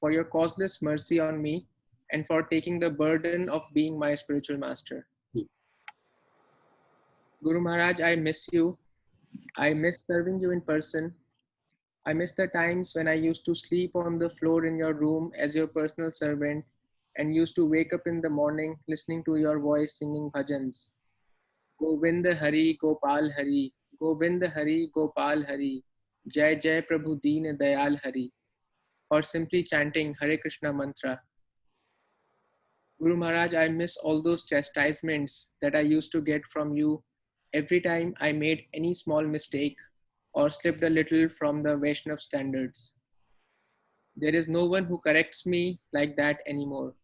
for your causeless mercy on me, and for taking the burden of being my spiritual master. Guru Maharaj, I miss you. I miss serving you in person. I miss the times when I used to sleep on the floor in your room as your personal servant and used to wake up in the morning listening to your voice singing bhajans. Govinda Hari Gopal Hari, Govinda Hari Gopal Hari, Jai Jai Prabhu Deen Dayal Hari, or simply chanting Hare Krishna mantra. Guru Maharaj, I miss all those chastisements that I used to get from you every time I made any small mistake or slipped a little from the Vaishnav standards. There is no one who corrects me like that anymore.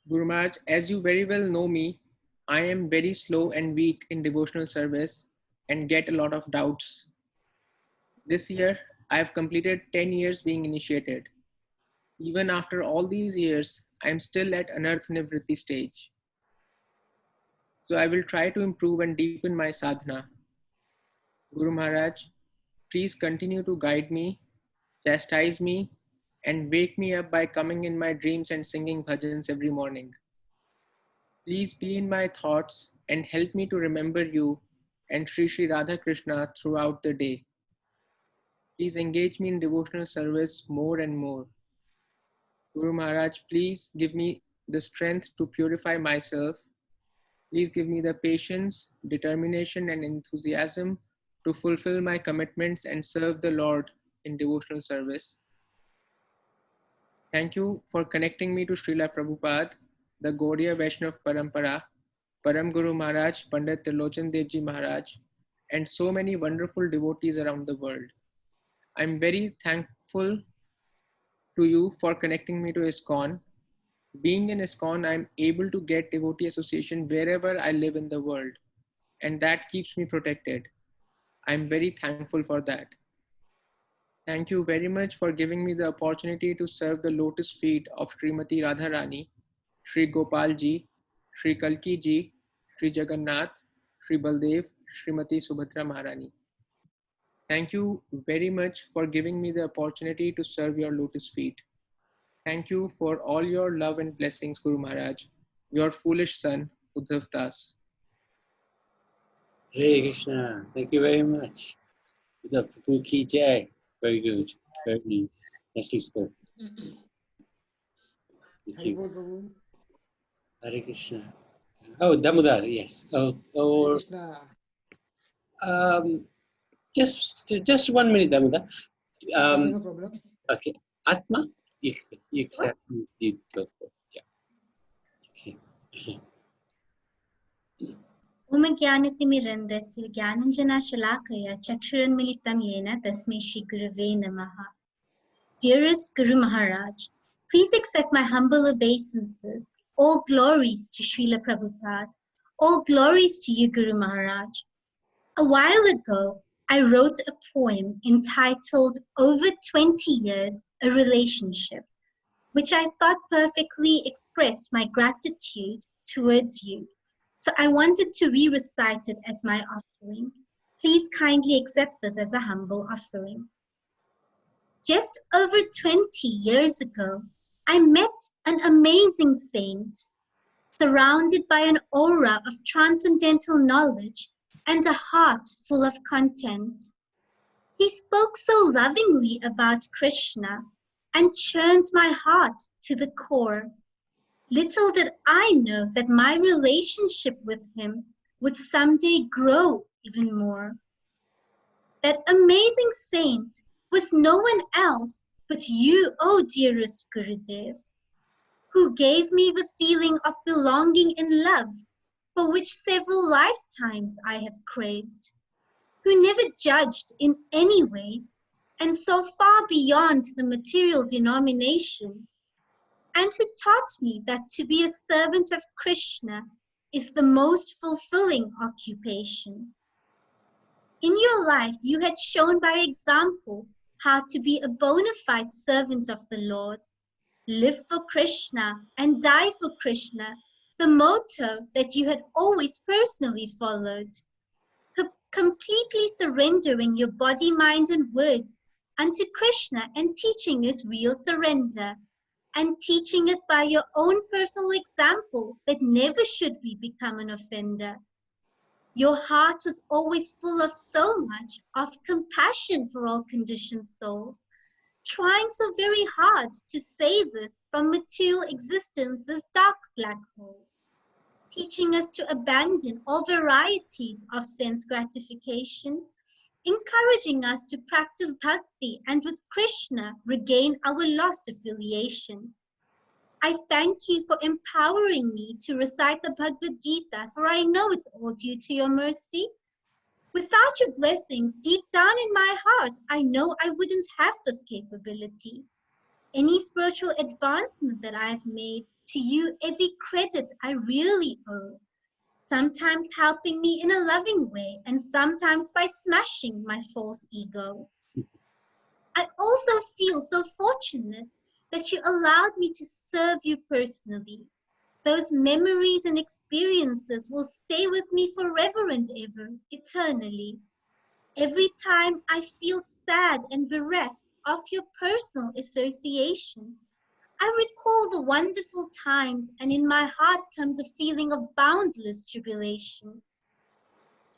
Guru Maharaj, as you very well know me, I am very slow and weak in devotional service and get a lot of doubts. This year, I have completed 10 years being initiated. Even after all these years, I am still at Anarth Nivritti stage. So I will try to improve and deepen my sadhana. Guru Maharaj, please continue to guide me, chastise me, and wake me up by coming in my dreams and singing bhajans every morning. Please be in my thoughts and help me to remember you and Sri Sri Radha Krishna throughout the day. Please engage me in devotional service more and more. Guru Maharaj, please give me the strength to purify myself. Please give me the patience, determination, and enthusiasm to fulfill my commitments and serve the Lord in devotional service. Thank you for connecting me to Srila Prabhupada, the Gaudiya Vaishnav Parampara, Param Guru Maharaj, Pandit Trilochan Dev Ji Maharaj, and so many wonderful devotees around the world. I'm very thankful to you for connecting me to ISKCON. Being in ISKCON, I'm able to get devotee association wherever I live in the world, and that keeps me protected. I'm very thankful for that. Thank you very much for giving me the opportunity to serve the lotus feet of Srimati Radharani, Sri Gopal Ji, Sri Kalki Ji, Sri Jagannath, Sri Baldev, Srimati Subhadra Maharani. Thank you very much for giving me the opportunity to serve your lotus feet. Thank you for all your love and blessings, Guru Maharaj. Your foolish son, Uddhav Das. Hare Krishna. Thank you very much. The Prabhu Ki Jai. Very good. Very nice. Nicely spoken. Thank you. Hare Krishna. Oh, Damodar, yes. Or just 1 minute, Damodar. No problem. Okay. Atma, you can go for it. Yeah. Okay. Umagyanatimirandasya Gyananjana Shalakaya Chakshuranmilitam Yena Tasmai Shri Gurave Namaha. Dearest Guru Maharaj, please accept my humble obeisances. All glories to Srila Prabhupada. All glories to you, Guru Maharaj. A while ago, I wrote a poem entitled Over 20 Years, a Relationship, which I thought perfectly expressed my gratitude towards you. So I wanted to re-recite it as my offering. Please kindly accept this as a humble offering. Just over 20 years ago, I met an amazing saint, surrounded by an aura of transcendental knowledge and a heart full of content. He spoke so lovingly about Krishna and churned my heart to the core. Little did I know that my relationship with him would someday grow even more. That amazing saint was no one else but you, O dearest Gurudev, who gave me the feeling of belonging and love for which several lifetimes I have craved, who never judged in any ways and so far beyond the material denomination, and who taught me that to be a servant of Krishna is the most fulfilling occupation. In your life, you had shown by example how to be a bona fide servant of the Lord, live for Krishna and die for Krishna, the motto that you had always personally followed, completely surrendering your body, mind, and words unto Krishna and teaching us real surrender, and teaching us by your own personal example that never should we become an offender. Your heart was always full of so much of compassion for all conditioned souls, trying so very hard to save us from material existence's dark black hole, teaching us to abandon all varieties of sense gratification, encouraging us to practice bhakti and with Krishna regain our lost affiliation. I thank you for empowering me to recite the Bhagavad Gita, for I know it's all due to your mercy. Without your blessings deep down in my heart, I know I wouldn't have this capability. Any spiritual advancement that I've made, to you every credit I really owe. Sometimes helping me in a loving way, and sometimes by smashing my false ego. I also feel so fortunate that you allowed me to serve you personally. Those memories and experiences will stay with me forever and ever, eternally. Every time I feel sad and bereft of your personal association, I recall the wonderful times, and in my heart comes a feeling of boundless jubilation.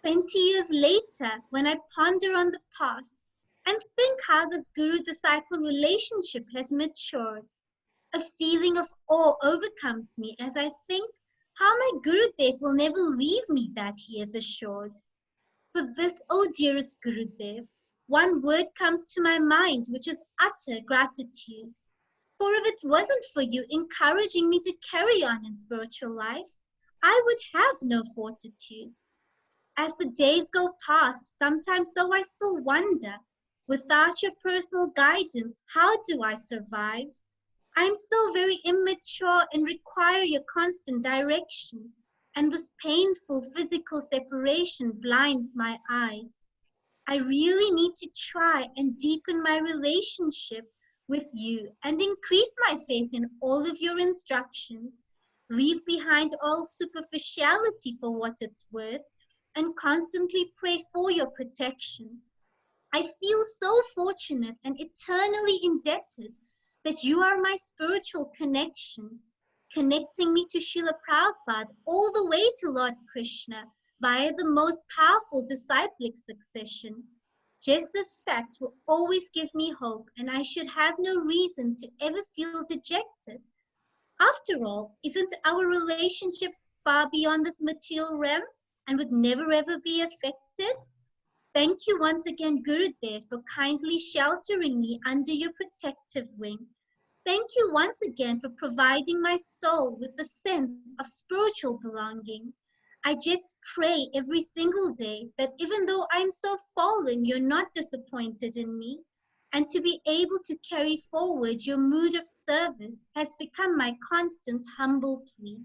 20 years later, when I ponder on the past and think how this guru-disciple relationship has matured, a feeling of awe overcomes me as I think how my Gurudev will never leave me, that he has assured. For this, O dearest Gurudev, one word comes to my mind, which is utter gratitude. For if it wasn't for you encouraging me to carry on in spiritual life, I would have no fortitude. As the days go past, sometimes though I still wonder, without your personal guidance, how do I survive? I am still very immature and require your constant direction, and this painful physical separation blinds my eyes. I really need to try and deepen my relationship with you and increase my faith in all of your instructions. Leave behind all superficiality for what it's worth, and constantly pray for your protection. I feel so fortunate and eternally indebted that you are my spiritual connection, connecting me to Srila Prabhupada all the way to Lord Krishna via the most powerful disciplic succession. Just this fact will always give me hope, and I should have no reason to ever feel dejected. After all, isn't our relationship far beyond this material realm and would never ever be affected? Thank you once again, Gurudev, for kindly sheltering me under your protective wing. Thank you once again for providing my soul with the sense of spiritual belonging. I just pray every single day that even though I'm so fallen, you're not disappointed in me. And to be able to carry forward your mood of service has become my constant humble plea,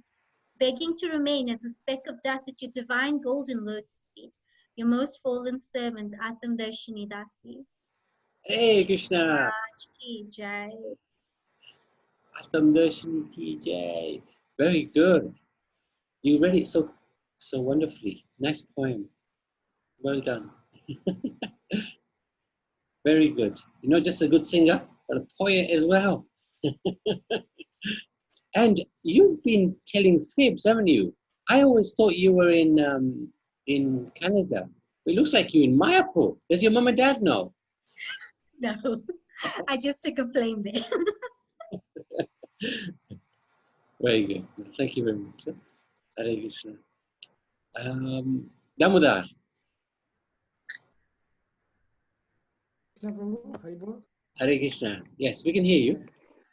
begging to remain as a speck of dust at your divine golden lotus feet. Your most fallen servant, Atam Darshini Dasi. Hey Krishna, Raj ki jai. Atam Darshan ki jai. Very good. You read it so wonderfully. Nice poem. Well done. Very good. You're not just a good singer, but a poet as well. And you've been telling fibs, haven't you? I always thought you were in Canada. It looks like you're in Mayapur. Does your mum and dad know? No, I just took a plane there. Very good. Thank you very much. Hare Krishna. Damodar. Krishna Prabhu, Haribol. Hare Krishna. Yes, we can hear you.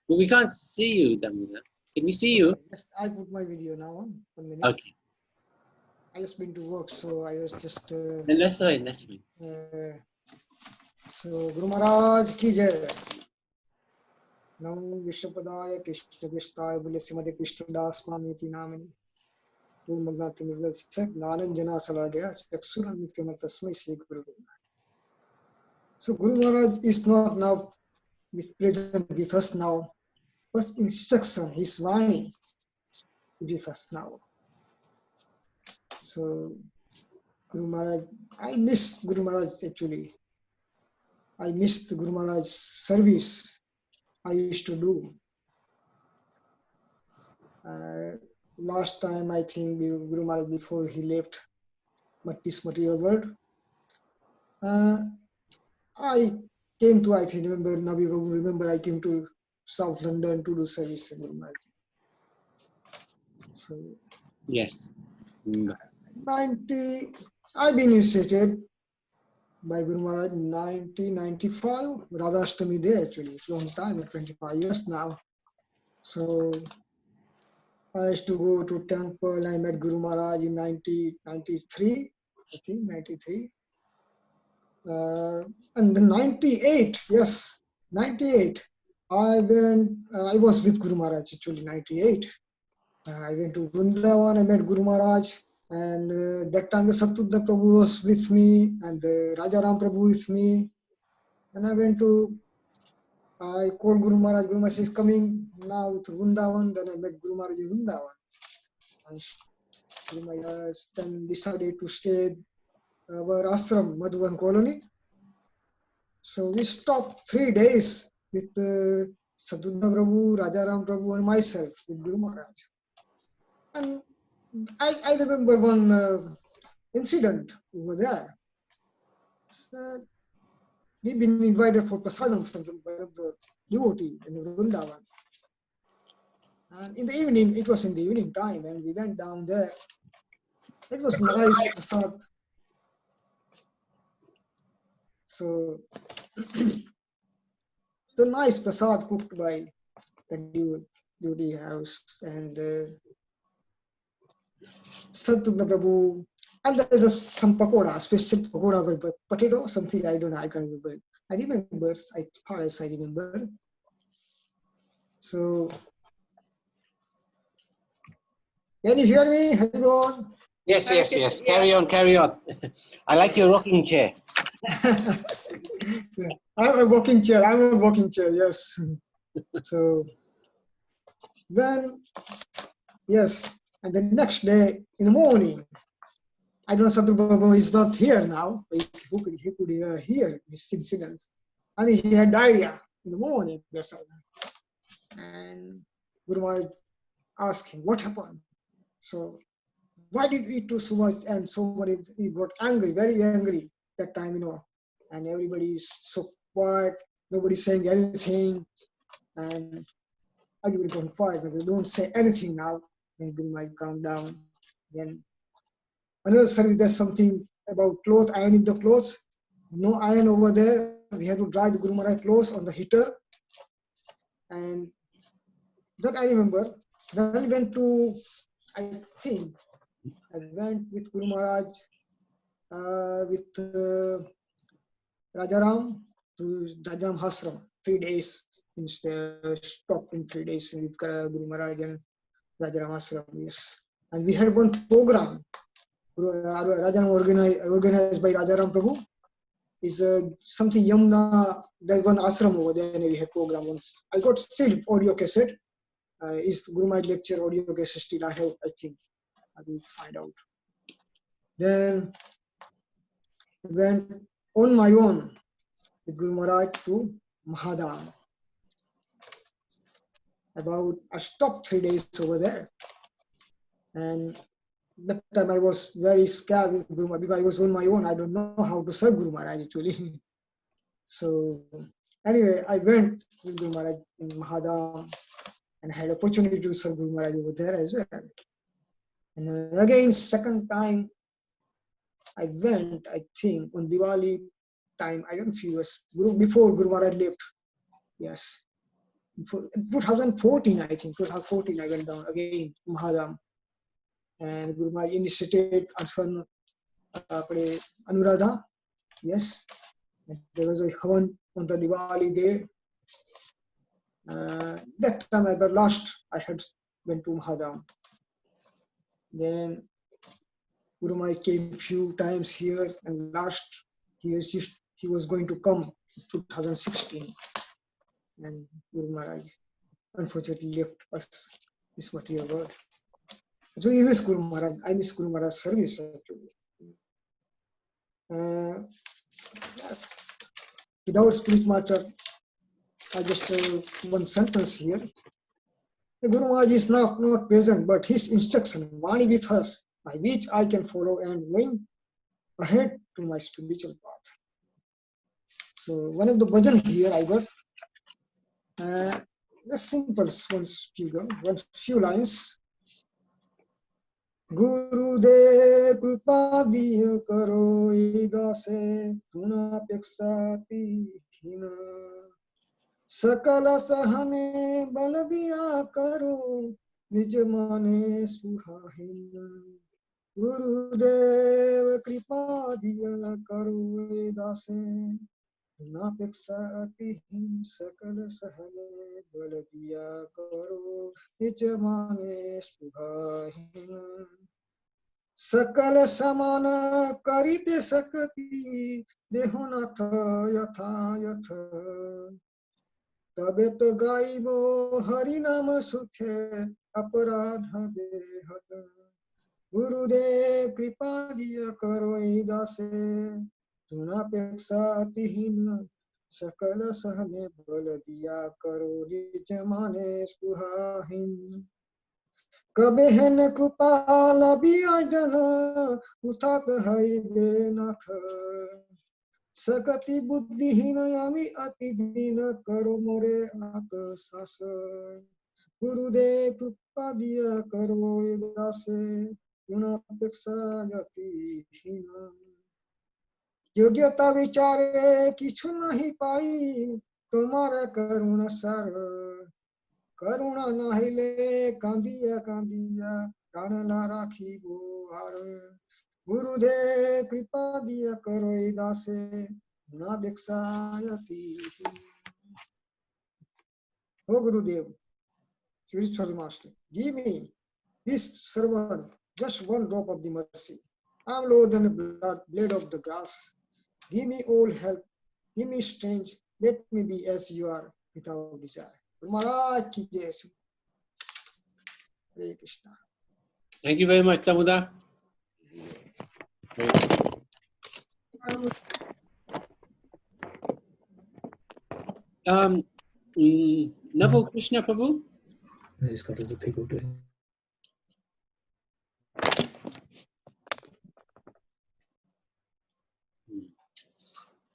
But we can't see you, Damodar. Can we see you? Just I put my video now on 1 minute. Okay. I just been to work, so I was just. Then that's fine. That's fine. So Guru Maharaj ki jai. Namo Vishwapadaya Krishna Vishwaya Bole Simade Krishna Das Swamiti Namani. Purnamagati Mirvadsak Naranjana Salagaya Chaksuran Nityama Tasmai Sri Guru. So Guru Maharaj is not now present with us now. First instruction, his Vani with us now. So Guru Maharaj, I miss Guru Maharaj actually. I missed Guru Maharaj's service I used to do. Last time, I think Guru Maharaj, before he left this material world, I came to, I think, remember I came to South London to do service in Guru Maharaj. So, Yes. 90, I've been initiated by Guru Maharaj in 1995, Radhashtami Day actually, long time, 25 years now. So I used to go to temple. I met Guru Maharaj in 1993, I think 93. And then 98, yes, 98. I was with Guru Maharaj actually, 98. I went to Vrindavan, I met Guru Maharaj, and that time the Satpura Prabhu was with me, and Rajaram Prabhu with me. And I called Guru Maharaj. Guru Maharaj is coming now to Vrindavan. Then I met Guru Maharaj in Vrindavan. And Guru Maharaj then decided to stay our ashram, Madhuban colony. So we stopped 3 days with Satpura Prabhu, Rajaram Prabhu, and myself with Guru Maharaj. And I remember one incident over there. So we've been invited for prasadam from one of the devotee in Vrindavan. And in the evening, it was in the evening time, and we went down there. It was nice prasad. So the nice prasad cooked by the devotee house, and Satpura Prabhu, and there's some pakoda, specific pakoda with potato, something I don't know, I can't remember. I remember, as far as I remember. So, can you hear me? Everyone? Yes, yes, yes. Carry on, carry on. I like your rocking chair. I'm a walking chair, yes. So, then, yes, and the next day in the morning, I don't know, Satpura Prabhu is not here now. He could hear this incident. And he had diarrhea in the morning. Yes, and Guru Maharaj asked him, what happened? So, why did you eat so much? And somebody, he got angry, very angry that time, and everybody is so quiet, nobody's saying anything, and everybody got quiet. They don't say anything now. Then Guru Maharaj calm down. Then another service, there's something about clothes, ironing the clothes. No iron over there. We had to dry the Guru Maharaj clothes on the heater. And that I remember. Then I went to, I think, I went with Guru Maharaj, with Rajaram to Rajaram Ashram, 3 days. Stopped in 3 days with Guru Maharaj and Rajaram Ashram, yes. And we had one program. Rajaram organized by Rajaram Prabhu. Is something Yamuna, there's one ashram over there, and we had program once. I got still audio cassette. Is Guru Maharaj lecture audio cassette still I have, I think. I will find out. Then went on my own with Guru Maharaj to Mahadam. I stopped 3 days over there. And that time I was very scared with Guru Maharaj because I was on my own. I don't know how to serve Guru Maharaj actually. So anyway, I went with Guru Maharaj in Mahadam and had opportunity to serve Guru Maharaj over there as well. And again, second time I went, I think on Diwali time, I don't know if it was before Guru Maharaj left. Yes. 2014, I think, 2014 I went down again to Mahadam. And Guru Maharaj initiated Anuradha. Yes. And there was a Havan on the Diwali day. That time, the last I had went to Mahadam. Then Guru Maharaj came few times here, and last he was going to come 2016. And Guru Maharaj unfortunately left us this material world. So we miss Guru Maharaj. I miss Guru Maharaj's service actually. Yes. without speech matter, I just one sentence here. The Guru Maharaj is not present, but his instruction, Vani with us, by which I can follow and going ahead to my spiritual path. So one of the bhajan here I got, the simple one few lines. Gurudev kripa diya karo idase tunapeksati hina sakala sahane bal diya karo nij mane suhahina. Gurudev kripa diya karo idase tunapeksati hin sakala sahane bal diya karo nij mane suhahina. सकल समान करिते सकती देहोनाथ यथायथ तबे तो गाइबो हरि नाम सुखे अपराध बेहद गुरुदेव कृपा दिया करो दासे तुनापेक्षा तिहीन सकल सहने बल दिया करो निज माने स्पुहाहीन कबे हेन कृपाल बियाजन उठात है बेनाथ सकति बुद्धिहीन यामी अति दीन करो मोरे आक सास गुरुदेव कृपा दिया करो दासे गुणापेक्षा यतिहीन योग्यता विचारे किछु नहीं पाई तुम्हारा करुण सार करुणा नाहिले कांदिया कांदिया प्राणला राखी बोहार गुरुदेव कृपा दिया करो दासे ना बेक्षायति Oh Gurudev, spiritual master, give me this servant just one drop of the mercy. I am lower than the blade of the grass. Give me all help, give me strength, let me be as you are without desire. Maharaj ki jai. Hare Krishna. Thank you very much, Damodar. Navo Krishna Prabhu. He's got other people doing.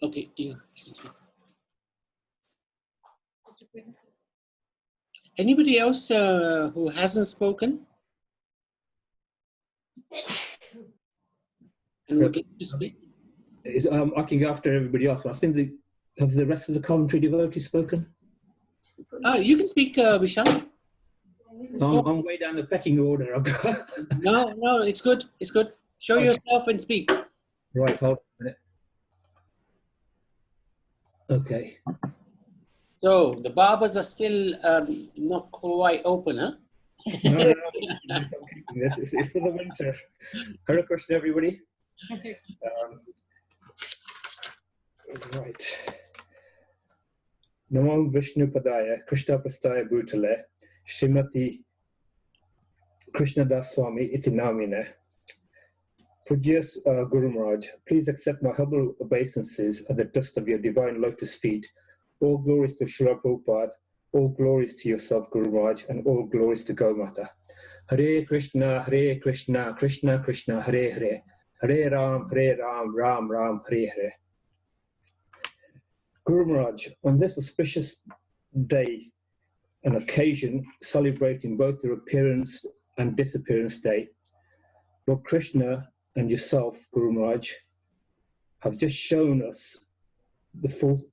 Okay, you can speak. Anybody else who hasn't spoken? And would like to speak? I can go after everybody else. I think have the rest of the commentary devotees spoken? You can speak, Vishal. I'm way down the pecking order. No, it's good. It's good. Show Okay. yourself and speak. Right, hold on a minute. Okay. So the barbers are still not quite open, huh? No. This is for the winter. Hare Krishna, everybody. Right. Namo Vishnu Padaya, Krishna Prastaya Bhutale, Srimati Krishna Das Swami Iti Namine. Pujya Guru Maharaj, please accept my humble obeisances at the dust of your divine lotus feet. All glories to Srila Prabhupada, all glories to yourself, Guru Maharaj, and all glories to Gomata. Hare Krishna, Krishna Krishna, Hare Hare, Hare Ram, Ram Ram, Hare Hare. Guru Maharaj, on this auspicious day, an occasion celebrating both your appearance and disappearance day, Lord Krishna and yourself, Guru Maharaj, have just shown us the full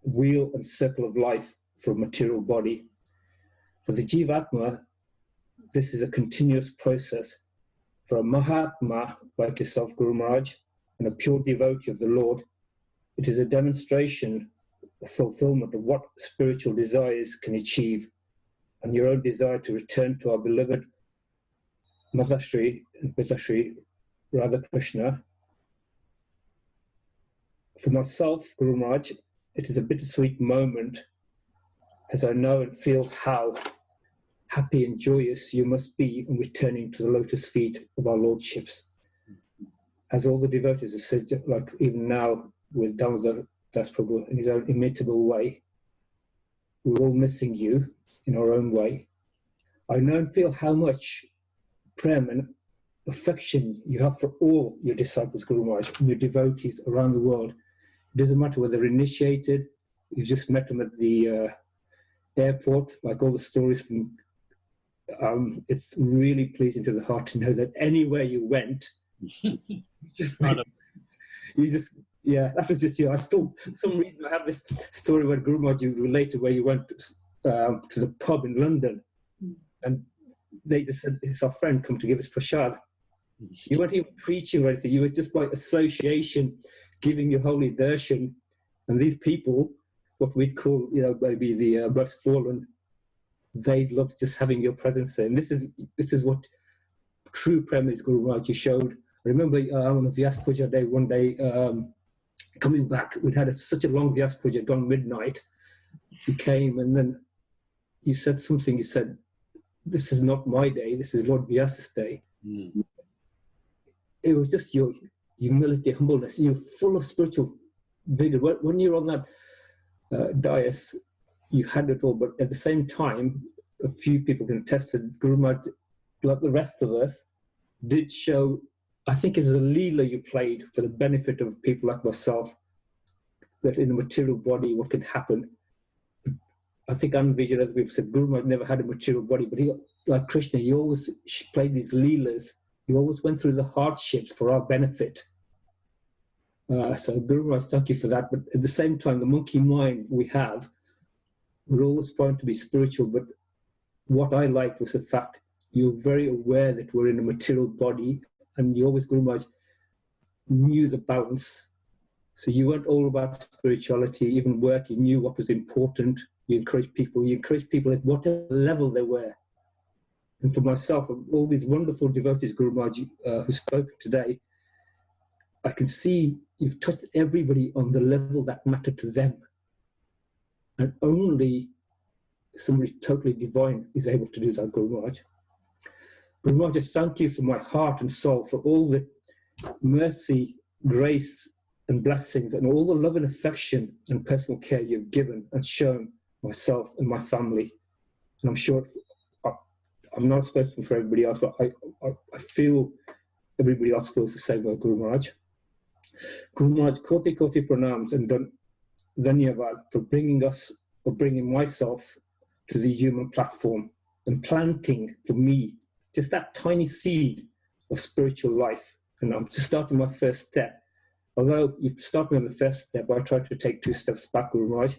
wheel and circle of life for a material body. For the Jivatma, this is a continuous process. For a Mahatma like yourself, Guru Maharaj, and a pure devotee of the Lord, it is a demonstration of fulfillment of what spiritual desires can achieve, and your own desire to return to our beloved Madhashri and Pitashri Radha Krishna. For myself, Guru Maharaj, it is a bittersweet moment, as I know and feel how happy and joyous you must be in returning to the lotus feet of our Lordships. As all the devotees have said, like even now, with Damodar Das Prabhu in his own imitable way. We're all missing you in our own way. I know and feel how much prem and affection you have for all your disciples, Guru Maharaj, and your devotees around the world. It doesn't matter whether they're initiated, you just met them at the airport, like all the stories from, it's really pleasing to the heart to know that anywhere you went, yeah, that was just you. I still, for some reason, I have this story where Guru Maharaj related where you went to the pub in London, and they just said, it's our friend come to give us prasad. You weren't even preaching or anything, you were just by association giving your holy darshan, and these people, what we'd call, maybe the most fallen, they loved just having your presence there. And this is what true prem is, Guru Maharaj. You showed. I remember on the Vyas Puja day, one day, coming back, we'd had such a long Vyas Puja, gone midnight. You came and then you said something, you said, this is not my day, this is Lord Vyasa's day. Mm. It was just your humility, humbleness. You're full of spiritual vigor. When you're on that dais, you had it all, but at the same time, a few people can attest that Guru Maharaj, like the rest of us, did show, I think it was a leela you played for the benefit of people like myself, that in a material body, what can happen. I think Anand Vijay and other people said Guru Maharaj never had a material body, but he, like Krishna, he always played these leelas. He always went through the hardships for our benefit. So Guru Maharaj, thank you for that. But at the same time, the monkey mind we have, we're always trying to be spiritual. But what I liked was the fact you're very aware that we're in a material body, and you always, Guru Maharaj, knew the balance. So you weren't all about spirituality, even work. You knew what was important. You encouraged people. You encouraged people at whatever level they were. And for myself, all these wonderful devotees, Guru Maharaj, who spoke today, I can see you've touched everybody on the level that mattered to them. And only somebody totally divine is able to do that, Guru Maharaj. Guru Maharaj, I thank you for my heart and soul, for all the mercy, grace, and blessings, and all the love and affection and personal care you've given and shown myself and my family. And I'm sure, I'm not a spokesman for everybody else, but I feel everybody else feels the same way, Guru Maharaj. Guru Maharaj, koti koti pranams and dhanyavad for bringing us, or bringing myself to the human platform and planting for me just that tiny seed of spiritual life. And I'm just starting my first step. Although you start me on the first step, I try to take 2 steps back, Guru Maharaj.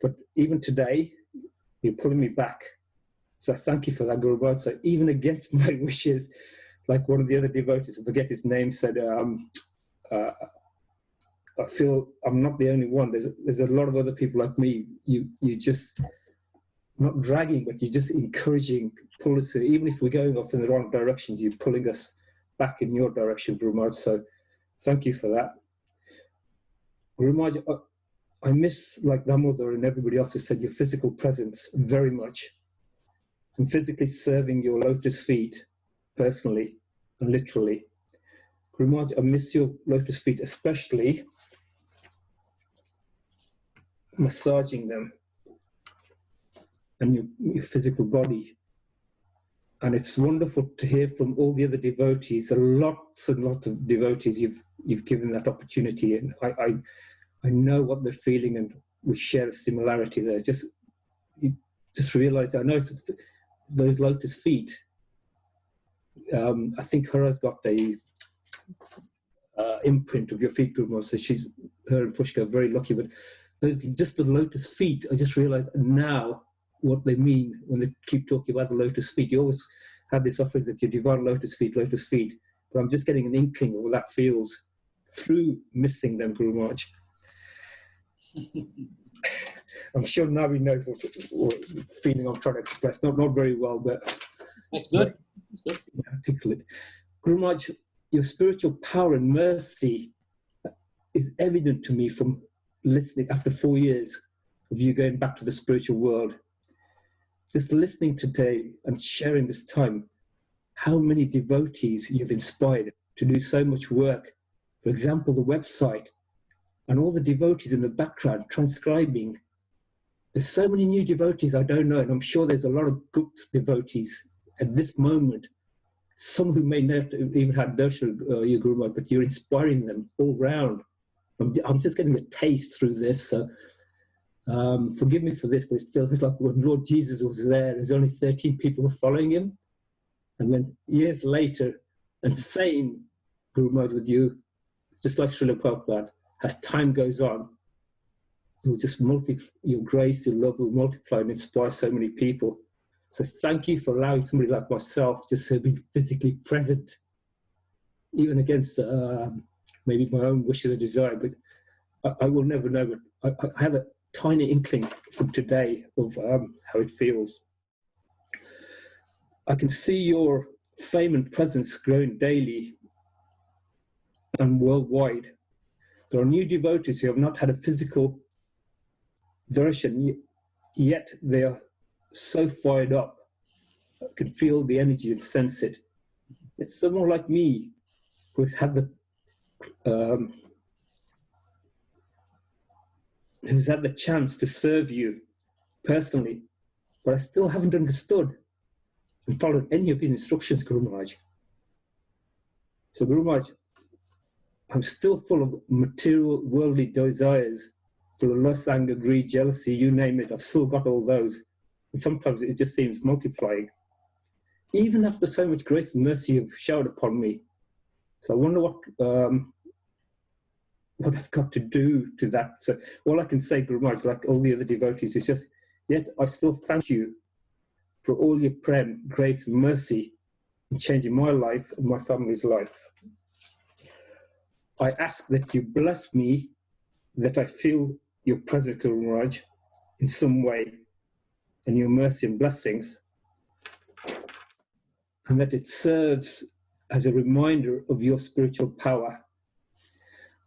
But even today, you're pulling me back. So I thank you for that, Guru Maharaj. So even against my wishes, like one of the other devotees, I forget his name, said, I feel I'm not the only one. There's a lot of other people like me. You just, not dragging, but you're just encouraging, pulling us. Even if we're going off in the wrong directions, you're pulling us back in your direction, Guru Maharaj. So thank you for that. Guru Maharaj, I miss, like Damodar and everybody else has said, your physical presence very much. And physically serving your lotus feet, personally and literally. Guru Maharaj, I miss your lotus feet, especially massaging them and your physical body. And it's wonderful to hear from all the other devotees, lots and lots of devotees you've given that opportunity. And I know what they're feeling, and we share a similarity there. You just realize, I know it's those lotus feet. I think Hara's got a imprint of your feet, Guru Maharaj, so her and Pushka are very lucky. But just the lotus feet, I just realized now what they mean when they keep talking about the lotus feet. You always have this offering that your divine lotus feet, but I'm just getting an inkling of what that feels through missing them, Guru Maharaj. I'm sure Navi knows what feeling I'm trying to express. Not very well, but that's good. That's good. Articulate. Guru Maharaj, your spiritual power and mercy is evident to me from listening after 4 years of you going back to the spiritual world. Just listening today and sharing this time, how many devotees you've inspired to do so much work. For example, the website. and all the devotees in the background transcribing. There's so many new devotees I don't know, and I'm sure there's a lot of good devotees at this moment. Some who may not even have darshan, your Guru Maharaj, but you're inspiring them all round. I'm just getting a taste through this, so forgive me for this, but it's still just like when Lord Jesus was there's only 13 people following him, and then years later, and same Guru Maharaj with you, just like Srila Prabhupada, as time goes on, you'll just your grace, your love will multiply and inspire so many people. So thank you for allowing somebody like myself just to be physically present, even against maybe my own wishes and desire, but I will never know, but I have a tiny inkling from today of how it feels. I can see your fame and presence growing daily and worldwide. There are new devotees who have not had a physical darshan, yet they are so fired up. I can feel the energy and sense it. It's someone like me who's had the chance to serve you personally, but I still haven't understood and followed any of his instructions, Guru Maharaj. So Guru Maharaj, I'm still full of material, worldly desires, full of lust, anger, greed, jealousy, you name it. I've still got all those. And sometimes it just seems multiplying. Even after so much grace and mercy you've showered upon me. So I wonder what I've got to do to that. So all I can say, Guru Maharaj, like all the other devotees, is just, yet I still thank you for all your prem, grace, and mercy in changing my life and my family's life. I ask that you bless me, that I feel your presence, Guru Maharaj, in some way, and your mercy and blessings, and that it serves as a reminder of your spiritual power.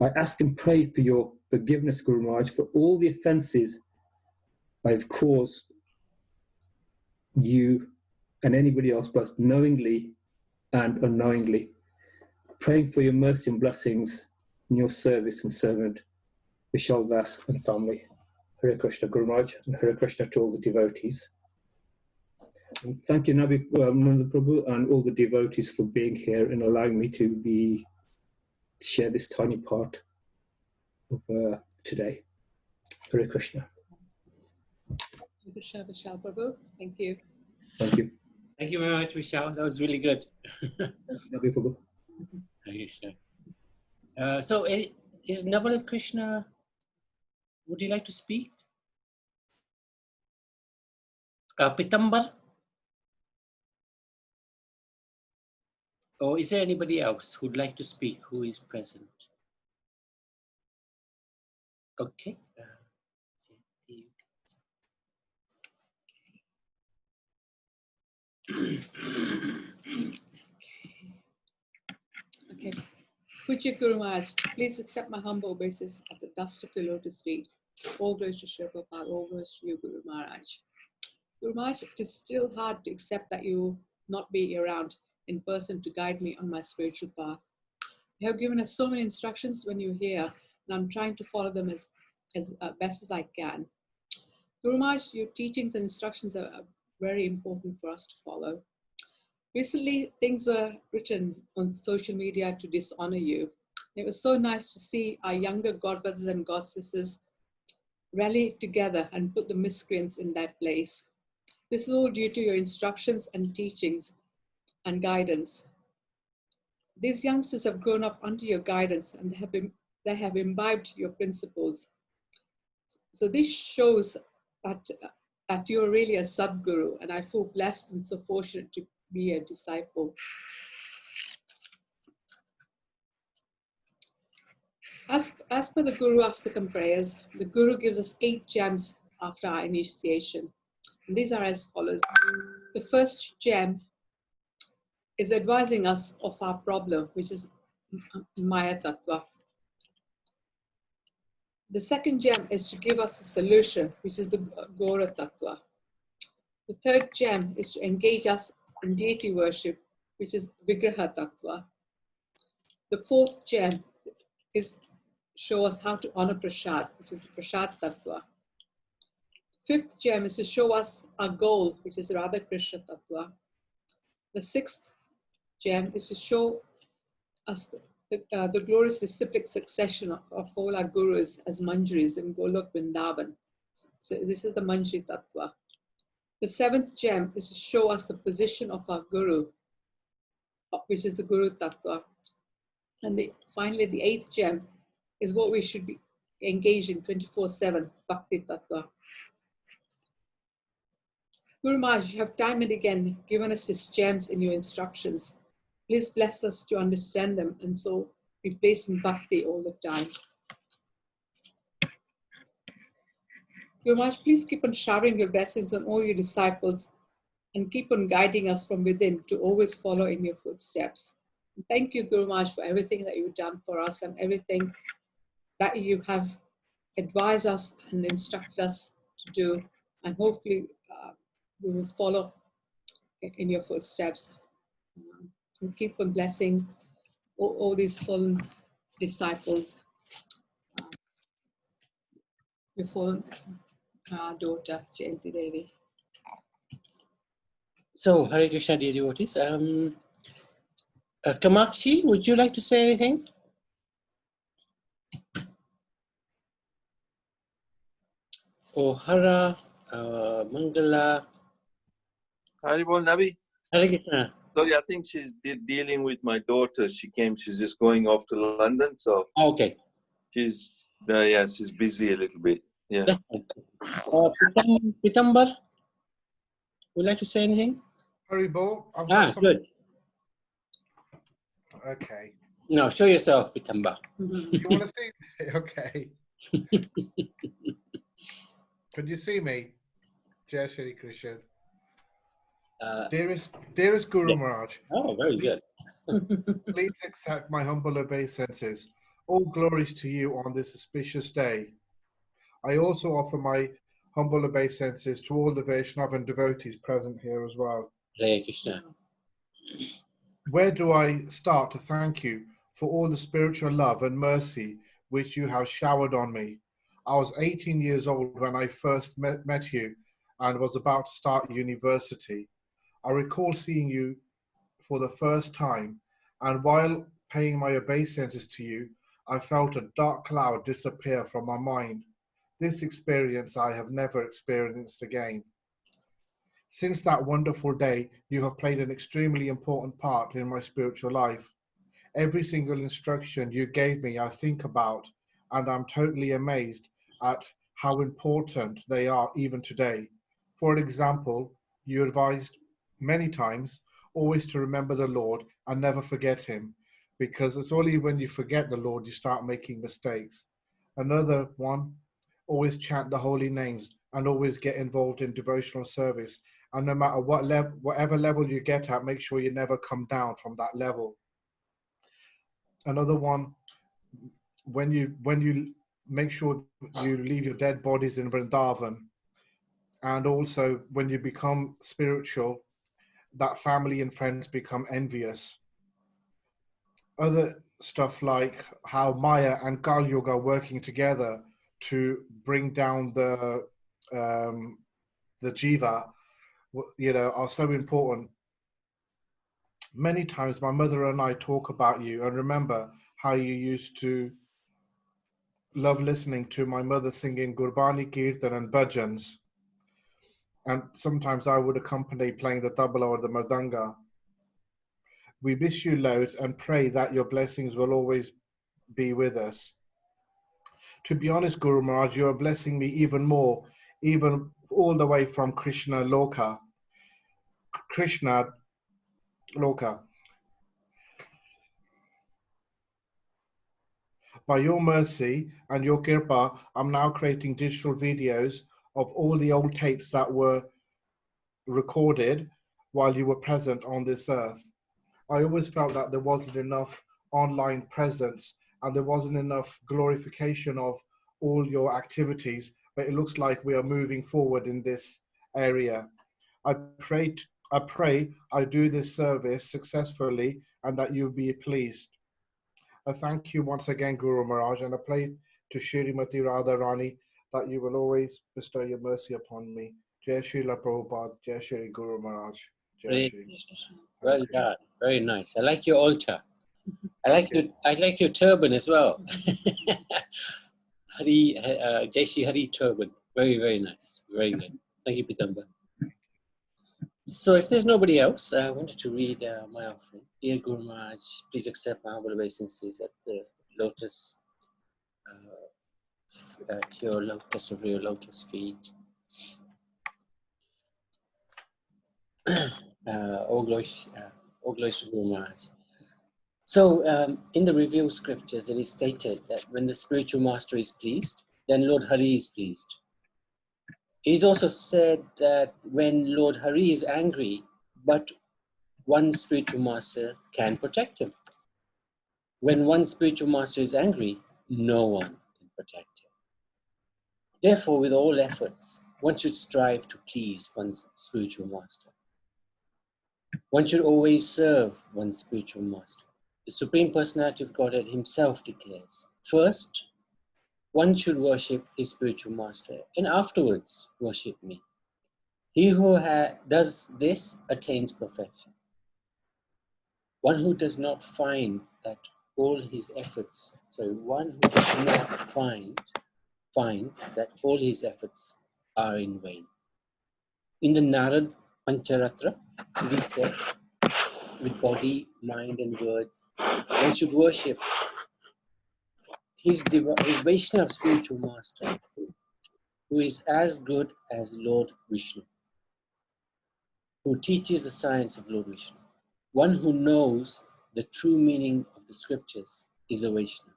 I ask and pray for your forgiveness, Guru Maharaj, for all the offenses I've caused you and anybody else, both knowingly and unknowingly. Praying for your mercy and blessings in your service and servant, Vishal Das and family. Hare Krishna, Guru Maharaj, and Hare Krishna to all the devotees. And thank you, Nabi Nanda Prabhu, and all the devotees for being here and allowing me to share this tiny part of today. Hare Krishna. Hare Krishna, Vishal Prabhu. Thank you. Thank you. Thank you very much, Vishal. That was really good. Nabi Prabhu. So is Navalat Krishna, would you like to speak? Pitambar? Or is there anybody else who'd like to speak who is present? Okay. Okay. Pujya Guru Maharaj, please accept my humble obeisance at the dust of your lotus feet. All glories to Sri Prabhupada, all glories to you, Guru Maharaj. Guru Maharaj, it is still hard to accept that you will not be around in person to guide me on my spiritual path. You have given us so many instructions when you're here, and I'm trying to follow them as best as I can. Guru Maharaj, your teachings and instructions are very important for us to follow. Recently, things were written on social media to dishonor you. It was so nice to see our younger God brothers and God sisters rally together and put the miscreants in their place. This is all due to your instructions and teachings and guidance. These youngsters have grown up under your guidance and they have imbibed your principles. So this shows that you're really a Sadguru, and I feel blessed and so fortunate to be a disciple. As per the Guru Astakam prayers, the Guru gives us 8 gems after our initiation. And these are as follows. The first gem is advising us of our problem, which is Maya Tattva. The second gem is to give us a solution, which is the Gora Tattva. The third gem is to engage us in deity worship, which is Vigraha Tattva. The fourth gem is show us how to honor Prasad, which is the Prasad Tattva. Fifth gem is to show us our goal, which is Radha Krishna Tattva. The sixth gem is to show us the glorious disciplic succession of all our gurus as manjaris in Golok Vrindavan. So this is the Manjari Tattva. The seventh gem is to show us the position of our guru, which is the Guru Tattva. And finally, the eighth gem is what we should be engaged in 24/7, Bhakti Tattva. Guru Maharaj, you have time and again given us these gems in your instructions. Please bless us to understand them and so be placed in Bhakti all the time. Guru Maharaj, please keep on showering your blessings on all your disciples and keep on guiding us from within to always follow in your footsteps. Thank you, Guru Maharaj, for everything that you've done for us and everything that you have advised us and instructed us to do. And hopefully we will follow in your footsteps. And keep on blessing all these fallen disciples. Your fallen daughter, Jayanti Devi. So, Hare Krishna, dear devotees. Kamakshi, would you like to say anything? Oh, Hara, Mangala. Haribol Nabi. Hare Krishna. Sorry, I think she's dealing with my daughter. She's just going off to London, so Okay. she's she's busy a little bit. Yeah. Pitambar, would you like to say anything? Haribol, I've got some... Good. Okay. No, show yourself, Pitambar. You want to see me? Okay. Could you see me? Jai Shri Krishna. Dearest Guru Maharaj. Oh, very good. Please accept my humble obeisances. All glories to you on this auspicious day. I also offer my humble obeisances to all the Vaishnava and devotees present here as well. Hare Krishna. Where do I start to thank you for all the spiritual love and mercy which you have showered on me? I was 18 years old when I first met you and was about to start university. I recall seeing you for the first time, and while paying my obeisances to you, I felt a dark cloud disappear from my mind. This experience I have never experienced again. Since that wonderful day, you have played an extremely important part in my spiritual life. Every single instruction you gave me, I think about, and I'm totally amazed at how important they are even today. For example, you advised many times always to remember the Lord and never forget him, because it's only when you forget the Lord you start making mistakes. Another one, always chant the holy names and always get involved in devotional service. And no matter what whatever level you get at, make sure you never come down from that level. Another one, when you make sure you leave your dead bodies in Vrindavan, and also when you become spiritual, that family and friends become envious. Other stuff like how Maya and Kali Yuga are working together to bring down the jiva, are so important. Many times my mother and I talk about you and remember how you used to love listening to my mother singing Gurbani, Kirtan and Bhajans. And sometimes I would accompany playing the tabla or the mardanga. We wish you loads and pray that your blessings will always be with us. To be honest, Guru Maharaj, you are blessing me even more, even all the way from Krishna Loka. By your mercy and your kirpa, I'm now creating digital videos of all the old tapes that were recorded while you were present on this earth. I always felt that there wasn't enough online presence and there wasn't enough glorification of all your activities, but it looks like we are moving forward in this area. I pray I do this service successfully and that you'll be pleased. I thank you once again, Guru Maharaj, and I pray to Shrimati Radha Rani that you will always bestow your mercy upon me. Jai Srila Prabhupada, Jai Shri Guru Maharaj, Jai Hare Shri. Krishna. Hare Well Krishna. done. Very nice. I like your altar. Thank you. I like your turban as well. Hari, Jai Shri Hari turban. Very, very nice. Very good. Thank you, Pitamba. So if there's nobody else, I wanted to read my offering. Dear Guru Maharaj, please accept my humble obeisances at the lotus, at your lotus of your lotus feet. All glories to Guru Maharaj. So in the review scriptures, it is stated that when the spiritual master is pleased, then Lord Hari is pleased. It is also said that when Lord Hari is angry, but one spiritual master can protect him. When one spiritual master is angry, no one can protect him. Therefore, with all efforts, one should strive to please one's spiritual master. One should always serve one's spiritual master. The Supreme Personality of Godhead himself declares, first, one should worship his spiritual master, and afterwards worship me. He who does this attains perfection. One who does not find that all his efforts, finds that all his efforts are in vain. In the Narad Pancharatra, it is said, with body, mind, and words, one should worship his Vaishnava spiritual master, who is as good as Lord Vishnu, who teaches the science of Lord Vishnu. One who knows the true meaning of the scriptures is a Vaishnava.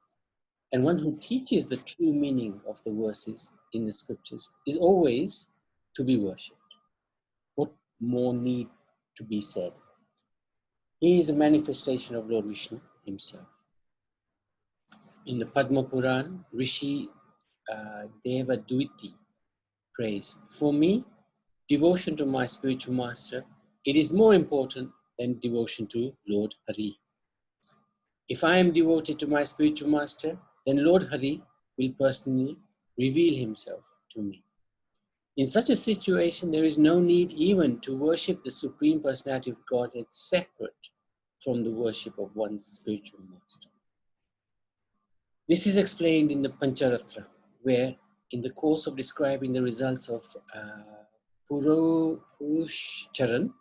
And one who teaches the true meaning of the verses in the scriptures is always to be worshipped. What more need to be said? He is a manifestation of Lord Vishnu himself. In the Padma Puran, Rishi Devadviti prays, for me, devotion to my spiritual master, it is more important than devotion to Lord Hari. If I am devoted to my spiritual master, then Lord Hari will personally reveal himself to me. In such a situation, there is no need even to worship the Supreme Personality of Godhead separate from the worship of one's spiritual master. This is explained in the Pancharatra, where in the course of describing the results of Purushcharan,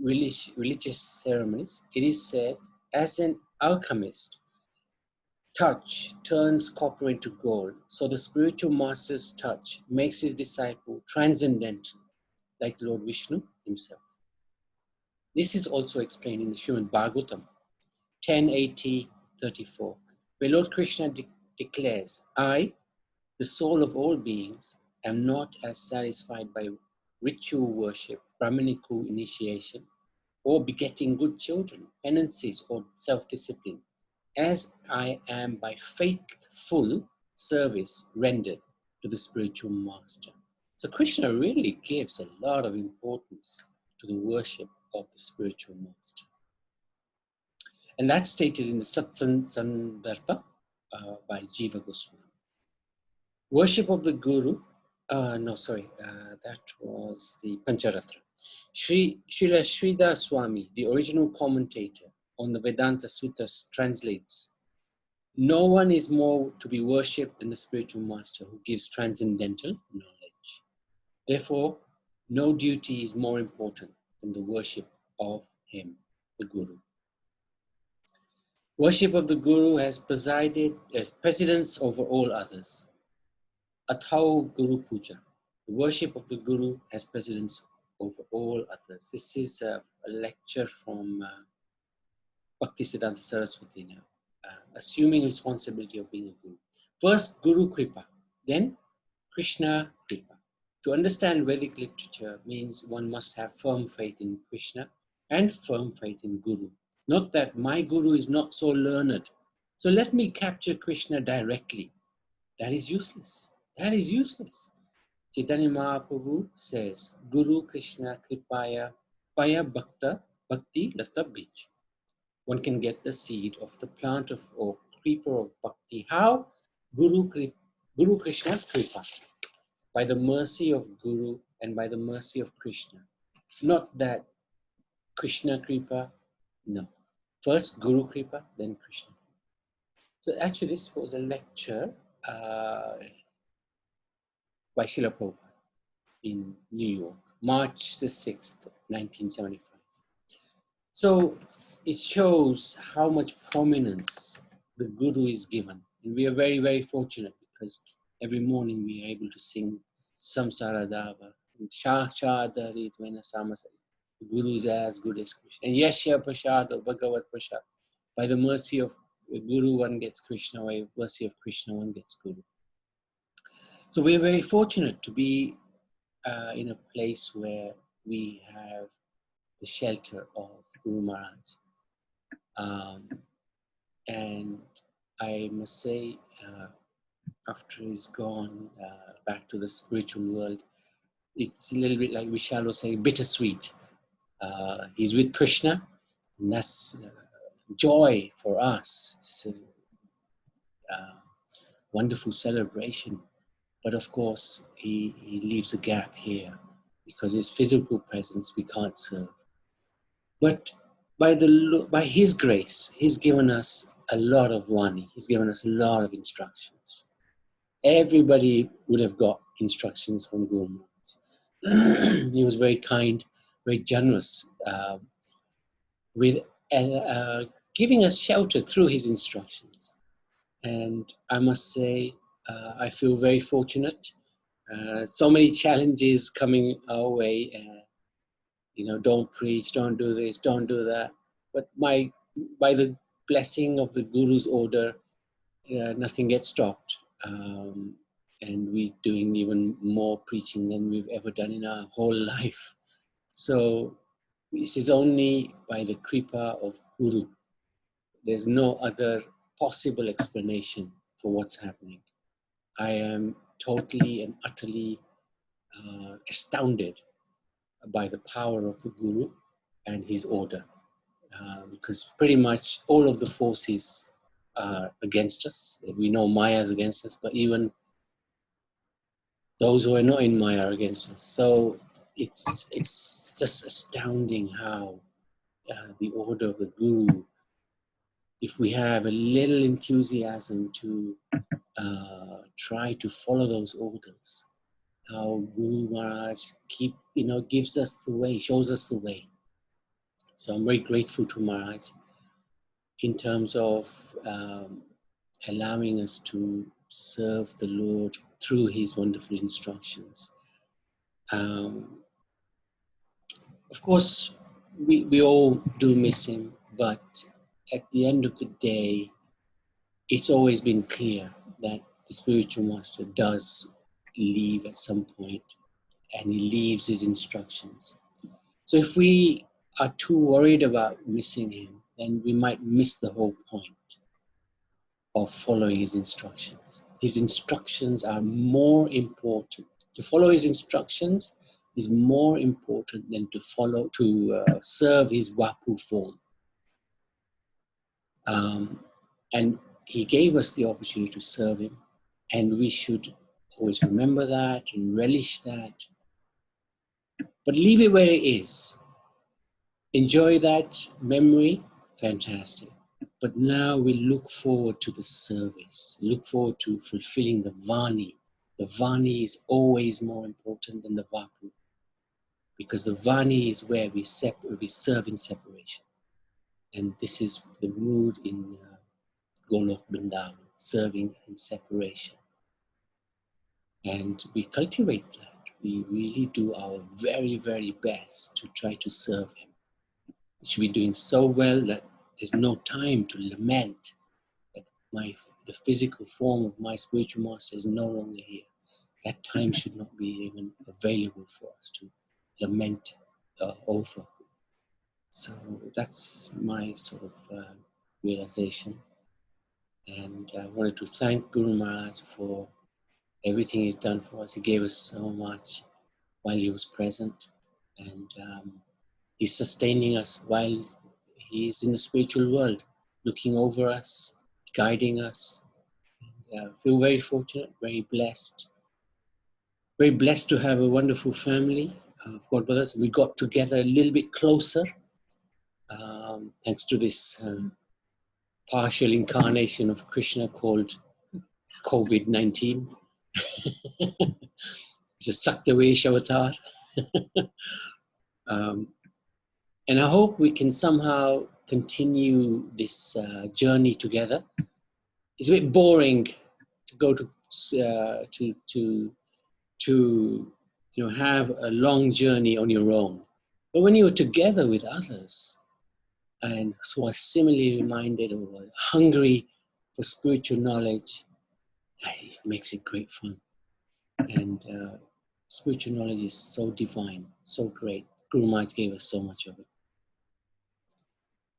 religious ceremonies, it is said, as an alchemist, touch turns copper into gold, so the spiritual master's touch makes his disciple transcendental, like Lord Vishnu himself. This is also explained in the Srimad Bhagavatam 10:80-34, where Lord Krishna declares, I, the soul of all beings, am not as satisfied by ritual worship, Brahmanical initiation, or begetting good children, penances, or self-discipline, as I am by faithful service rendered to the spiritual master. So Krishna really gives a lot of importance to the worship of the spiritual master. And that's stated in the Satsandarbha by Jiva Goswami. Worship of the Guru, that was the Pancharatra. Srila Sridhar Swami, the original commentator on the Vedanta Sutras, translates, no one is more to be worshipped than the spiritual master who gives transcendental knowledge. Therefore, no duty is more important than the worship of him, the Guru. Worship of the Guru has precedence over all others. Athau Guru Puja. The worship of the Guru has precedence over all others. This is a lecture from Bhaktisiddhanta Saraswati now, assuming responsibility of being a Guru. First, Guru Kripa, then Krishna Kripa. To understand Vedic literature means one must have firm faith in Krishna and firm faith in Guru. Not that my Guru is not so learned, so let me capture Krishna directly. That is useless. That is useless. Chaitanya Mahaprabhu says, Guru Krishna Kripaya Paya Bhakta Bhakti Lata Bij. One can get the seed of the plant of creeper of bhakti. How? Guru Krishna Kripa. By the mercy of Guru and by the mercy of Krishna. Not that Krishna Kripa, no. First Guru Kripa, then Krishna. So actually this was a lecture by Srila Prabhupada in New York, March the 6th, 1975. So it shows how much prominence the Guru is given. And we are very, very fortunate because every morning we are able to sing Samsara Dava, Shakshadari Dvena Samasari. The Guru is as good as Krishna. And Yashya Prasad or Bhagavat Prasad. By the mercy of the Guru, one gets Krishna. By the mercy of Krishna, one gets Guru. So we are very fortunate to be in a place where we have the shelter of Guru Maharaj. And I must say, after he's gone back to the spiritual world, it's a little bit like Vishal was saying, bittersweet. He's with Krishna, and that's joy for us. It's a wonderful celebration. But of course, he leaves a gap here because his physical presence we can't serve. But by his grace, he's given us a lot of Vani. He's given us a lot of instructions. Everybody would have got instructions from Guru Maharaj. He was very kind, very generous with giving us shelter through his instructions. And I must say, I feel very fortunate. So many challenges coming our way. Don't preach, don't do this, don't do that. But by the blessing of the Guru's order, nothing gets stopped. And we're doing even more preaching than we've ever done in our whole life. So this is only by the Kripa of Guru. There's no other possible explanation for what's happening. I am totally and utterly astounded by the power of the Guru and his order. Because pretty much all of the forces are against us. We know Maya is against us, but even those who are not in Maya are against us. So it's just astounding how the order of the Guru, if we have a little enthusiasm to try to follow those orders, how Guru Maharaj gives us the way, shows us the way. So I'm very grateful to Maharaj in terms of allowing us to serve the Lord through his wonderful instructions. Of course, we all do miss him, but at the end of the day, it's always been clear that the spiritual master does leave at some point, and he leaves his instructions. So if we are too worried about missing him, then we might miss the whole point of following his instructions. His instructions are more important. To follow his instructions is more important than to serve his Vapu form. And he gave us the opportunity to serve him, and we should always remember that and relish that. But leave it where it is. Enjoy that memory, fantastic. But now we look forward to the service, look forward to fulfilling the Vani. The Vani is always more important than the Vapu, because the Vani is where we serve in separation. And this is the mood in Golok Vrindavan, serving in separation. And we cultivate that. We really do our very, very best to try to serve him. We should be doing so well that there's no time to lament that the physical form of my spiritual master is no longer here. That time should not be even available for us to lament over. So that's my sort of realization. And I wanted to thank Guru Maharaj for everything he's done for us. He gave us so much while he was present. And he's sustaining us while he's in the spiritual world, looking over us guiding us. Feel very fortunate, very blessed. Very blessed to have a wonderful family of God brothers. We got together a little bit closer thanks to this partial incarnation of Krishna called COVID-19. It's a Saktavesh avatar. And I hope we can somehow continue this journey together. It's a bit boring to go to have a long journey on your own. But when you're together with others and who are similarly minded or hungry for spiritual knowledge, it makes it great fun. And spiritual knowledge is so divine, so great. Guru Maharaj gave us so much of it.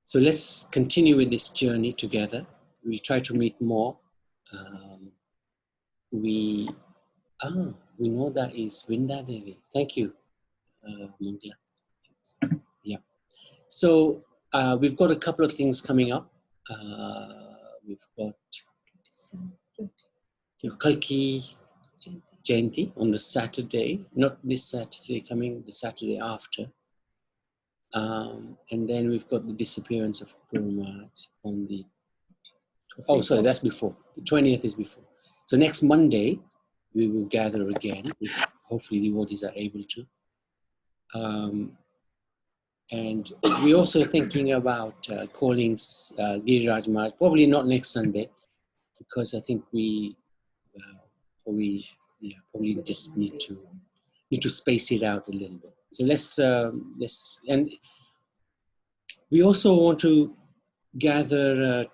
So let's continue with this journey together. We'll try to meet more. We know that is Vrinda Devi. Thank you, Mangla. Yeah. So we've got a couple of things coming up. We've got Kalki Jayanti on the Saturday, not this Saturday coming, the Saturday after. And then we've got the disappearance of Guru Maharaj on the, oh sorry, that's before. The 20th is before. So next Monday, we will gather again, if hopefully devotees are able to. And we're also thinking about calling Giriraj Maharaj, probably not next Sunday, because I think we probably just need to space it out a little bit. So let's and we also want to gather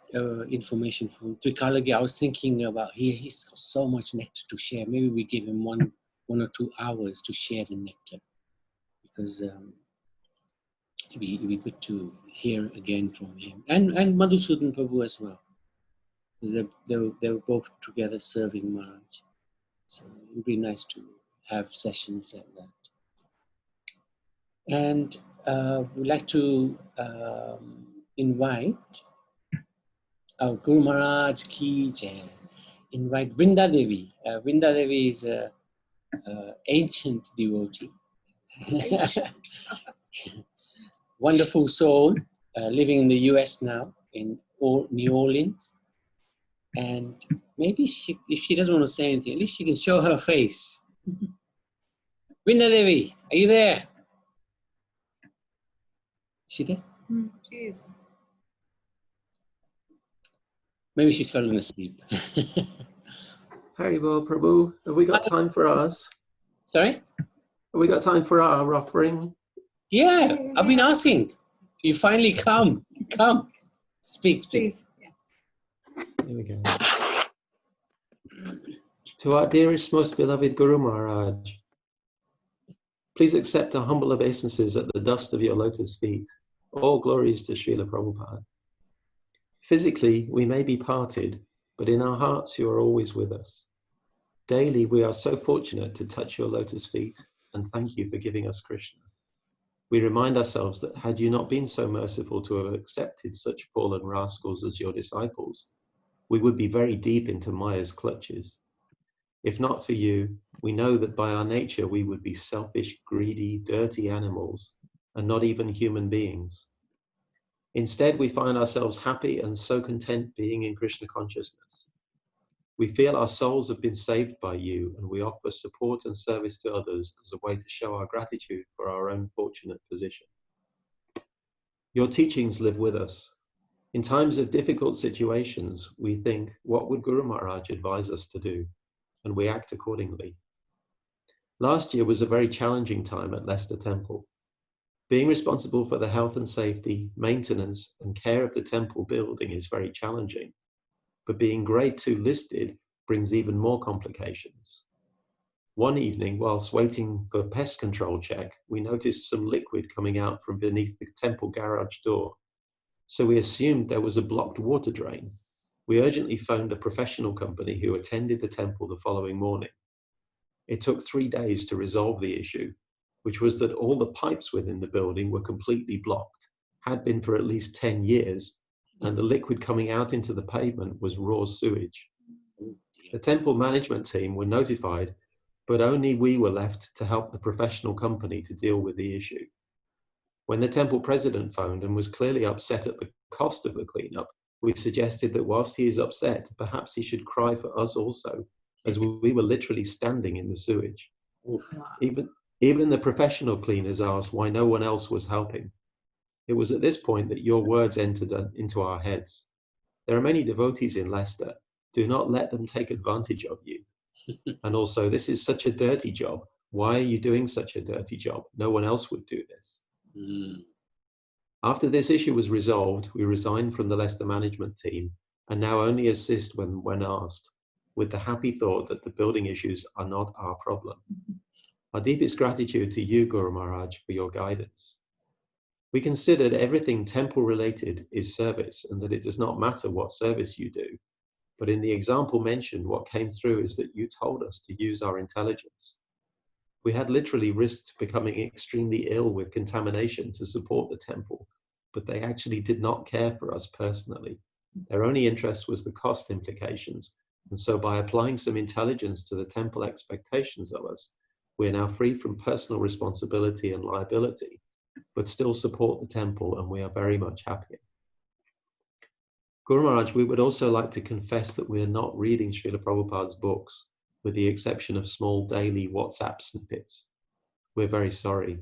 information from Trikalagi. I was thinking about he's got so much nectar to share. Maybe we give him one or 2 hours to share the nectar, because it'd be good to hear again from him and Madhusudan Prabhu as well, because they were both together serving Maharaj. So it would be nice to have sessions like that. And we'd like to invite Guru Maharaj Ki Jai. Invite Vrinda Devi. Vrinda Devi is an ancient devotee. Wonderful soul, living in the US now, in New Orleans. And maybe if she doesn't want to say anything, at least she can show her face. Vrinda Devi, are you there? Is she there? She is. Maybe she's fallen asleep. Haribol Prabhu, have we got time for ours? Sorry? Have we got time for our offering? Yeah, I've been asking. You finally come. Come. Speak. Please. Yeah. Here we go. To our dearest, most beloved Guru Maharaj, please accept our humble obeisances at the dust of your lotus feet. All glories to Srila Prabhupada. Physically, we may be parted, but in our hearts you are always with us. Daily, we are so fortunate to touch your lotus feet, and thank you for giving us Krishna. We remind ourselves that had you not been so merciful to have accepted such fallen rascals as your disciples, we would be very deep into Maya's clutches. If not for you, we know that by our nature we would be selfish, greedy, dirty animals, and not even human beings. Instead, we find ourselves happy and so content being in Krishna consciousness. We feel our souls have been saved by you, and we offer support and service to others as a way to show our gratitude for our own fortunate position. Your teachings live with us. In times of difficult situations, we think, what would Guru Maharaj advise us to do? And we act accordingly. Last year was a very challenging time at Leicester Temple. Being responsible for the health and safety, maintenance, and care of the temple building is very challenging. But being Grade 2 listed brings even more complications. One evening, whilst waiting for pest control check, we noticed some liquid coming out from beneath the temple garage door. So we assumed there was a blocked water drain. We urgently phoned a professional company who attended the temple the following morning. It took 3 days to resolve the issue, which was that all the pipes within the building were completely blocked, had been for at least 10 years, and the liquid coming out into the pavement was raw sewage. The temple management team were notified, but only we were left to help the professional company to deal with the issue. When the temple president phoned and was clearly upset at the cost of the cleanup, we suggested that whilst he is upset, perhaps he should cry for us also, as we were literally standing in the sewage. Even the professional cleaners asked why no one else was helping. It was at this point that your words entered into our heads. There are many devotees in Leicester. Do not let them take advantage of you. And also, this is such a dirty job. Why are you doing such a dirty job? No one else would do this. After this issue was resolved, we resigned from the Leicester management team and now only assist when asked, with the happy thought that the building issues are not our problem. Our deepest gratitude to you, Guru Maharaj, for your guidance. We considered everything temple related is service and that it does not matter what service you do. But in the example mentioned, what came through is that you told us to use our intelligence. We had literally risked becoming extremely ill with contamination to support the temple, but they actually did not care for us personally. Their only interest was the cost implications. And so by applying some intelligence to the temple expectations of us, we are now free from personal responsibility and liability, but still support the temple, and we are very much happier. Guru Maharaj, we would also like to confess that we are not reading Srila Prabhupada's books, with the exception of small daily WhatsApp snippets. We're very sorry.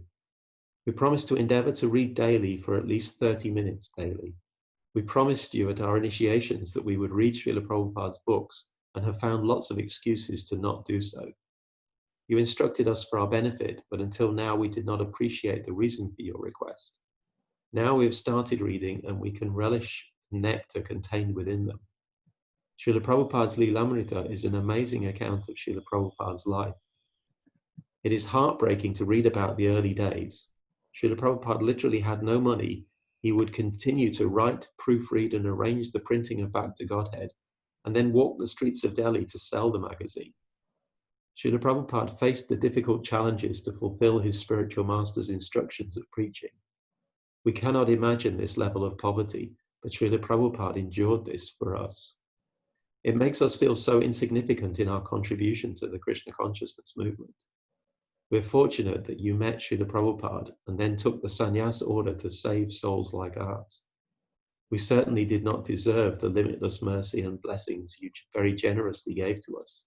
We promised to endeavor to read daily for at least 30 minutes daily. We promised you at our initiations that we would read Srila Prabhupada's books and have found lots of excuses to not do so. You instructed us for our benefit, but until now we did not appreciate the reason for your request. Now we have started reading and we can relish the nectar contained within them. Srila Prabhupada's Lilamrita is an amazing account of Srila Prabhupada's life. It is heartbreaking to read about the early days. Srila Prabhupada literally had no money. He would continue to write, proofread, and arrange the printing of Back to Godhead, and then walk the streets of Delhi to sell the magazine. Srila Prabhupada faced the difficult challenges to fulfill his spiritual master's instructions of preaching. We cannot imagine this level of poverty, but Srila Prabhupada endured this for us. It makes us feel so insignificant in our contribution to the Krishna consciousness movement. We're fortunate that you met Srila Prabhupada and then took the sannyas order to save souls like ours. We certainly did not deserve the limitless mercy and blessings you very generously gave to us.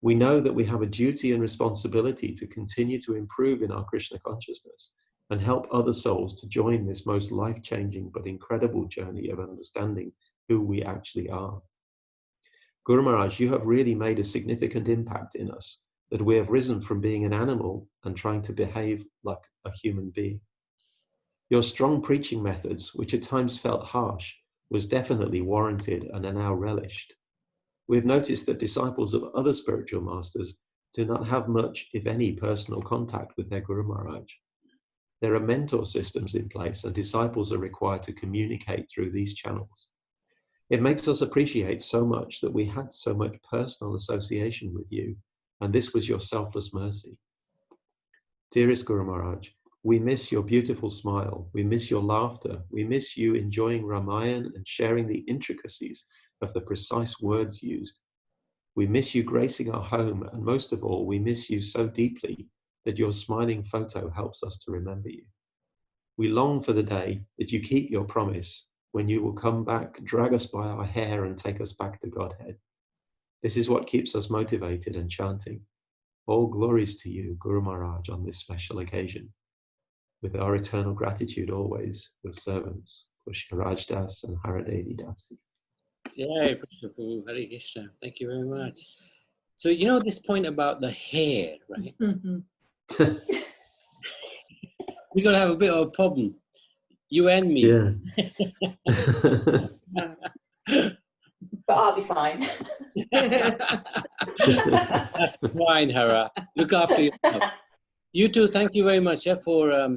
We know that we have a duty and responsibility to continue to improve in our Krishna consciousness and help other souls to join this most life-changing but incredible journey of understanding who we actually are. Guru Maharaj, you have really made a significant impact in us, that we have risen from being an animal and trying to behave like a human being. Your strong preaching methods, which at times felt harsh, was definitely warranted and are now relished. We have noticed that disciples of other spiritual masters do not have much, if any, personal contact with their Guru Maharaj. There are mentor systems in place and disciples are required to communicate through these channels. It makes us appreciate so much that we had so much personal association with you, and this was your selfless mercy. Dearest Guru Maharaj, we miss your beautiful smile, we miss your laughter, we miss you enjoying Ramayana and sharing the intricacies of the precise words used. We miss you gracing our home, and most of all, we miss you so deeply that your smiling photo helps us to remember you. We long for the day that you keep your promise, when you will come back, drag us by our hair and take us back to Godhead. This is what keeps us motivated and chanting. All glories to you, Guru Maharaj, on this special occasion. With our eternal gratitude always, your servants, Pushkar Raj Das and Haradevi Dasi. Jai Krishna Prabhu, Hare Krishna. Thank you very much. So you know this point about the hair, right? We're going to have a bit of a problem. You and me. Yeah. But I'll be fine. That's fine, Hara. Look after yourself. You too, thank you very much for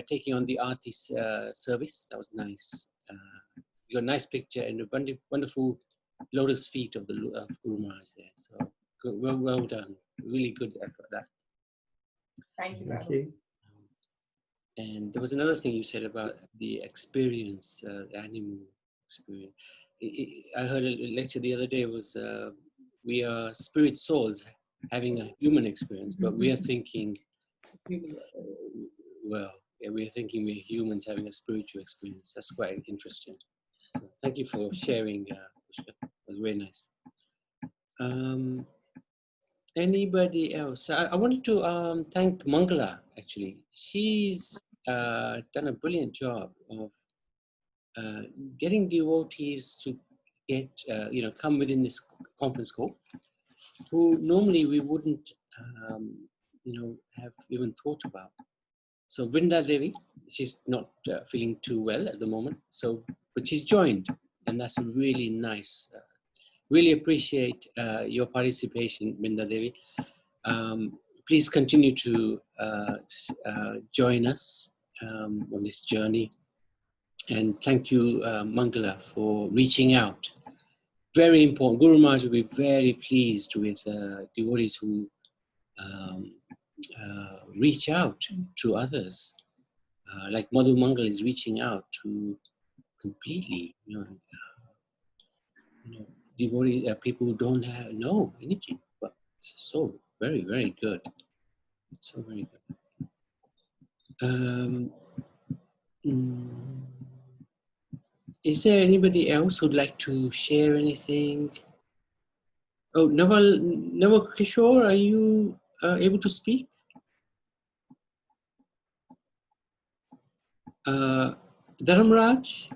taking on the artist service. That was nice. You got a nice picture and a wonderful lotus feet of the Guru Maharaj there. So good, well done. Really good effort. That. Thank you. Thank you. And there was another thing you said about the experience, the animal experience. I heard a lecture the other day was we are spirit souls having a human experience, but we are thinking, well, yeah, we are thinking we're humans having a spiritual experience. That's quite interesting. So thank you for sharing, Pushkar. It was very nice. Anybody else? I wanted to thank Mangala, actually. She's done a brilliant job of getting devotees to get, come within this conference call, who normally we wouldn't, have even thought about. So Vrinda Devi, she's not feeling too well at the moment, but she's joined, and that's really nice. Really appreciate your participation, Vrinda Devi. Please continue to join us on this journey. And thank you, Mangala, for reaching out. Very important. Guru Maharaj will be very pleased with devotees who reach out to others. Like Madhu Mangal is reaching out to completely, devotees, people who don't know anything. But it's so very, very good. So very good. Is there anybody else who'd like to share anything? Oh, Naval Kishore, are you able to speak? Dharamraj?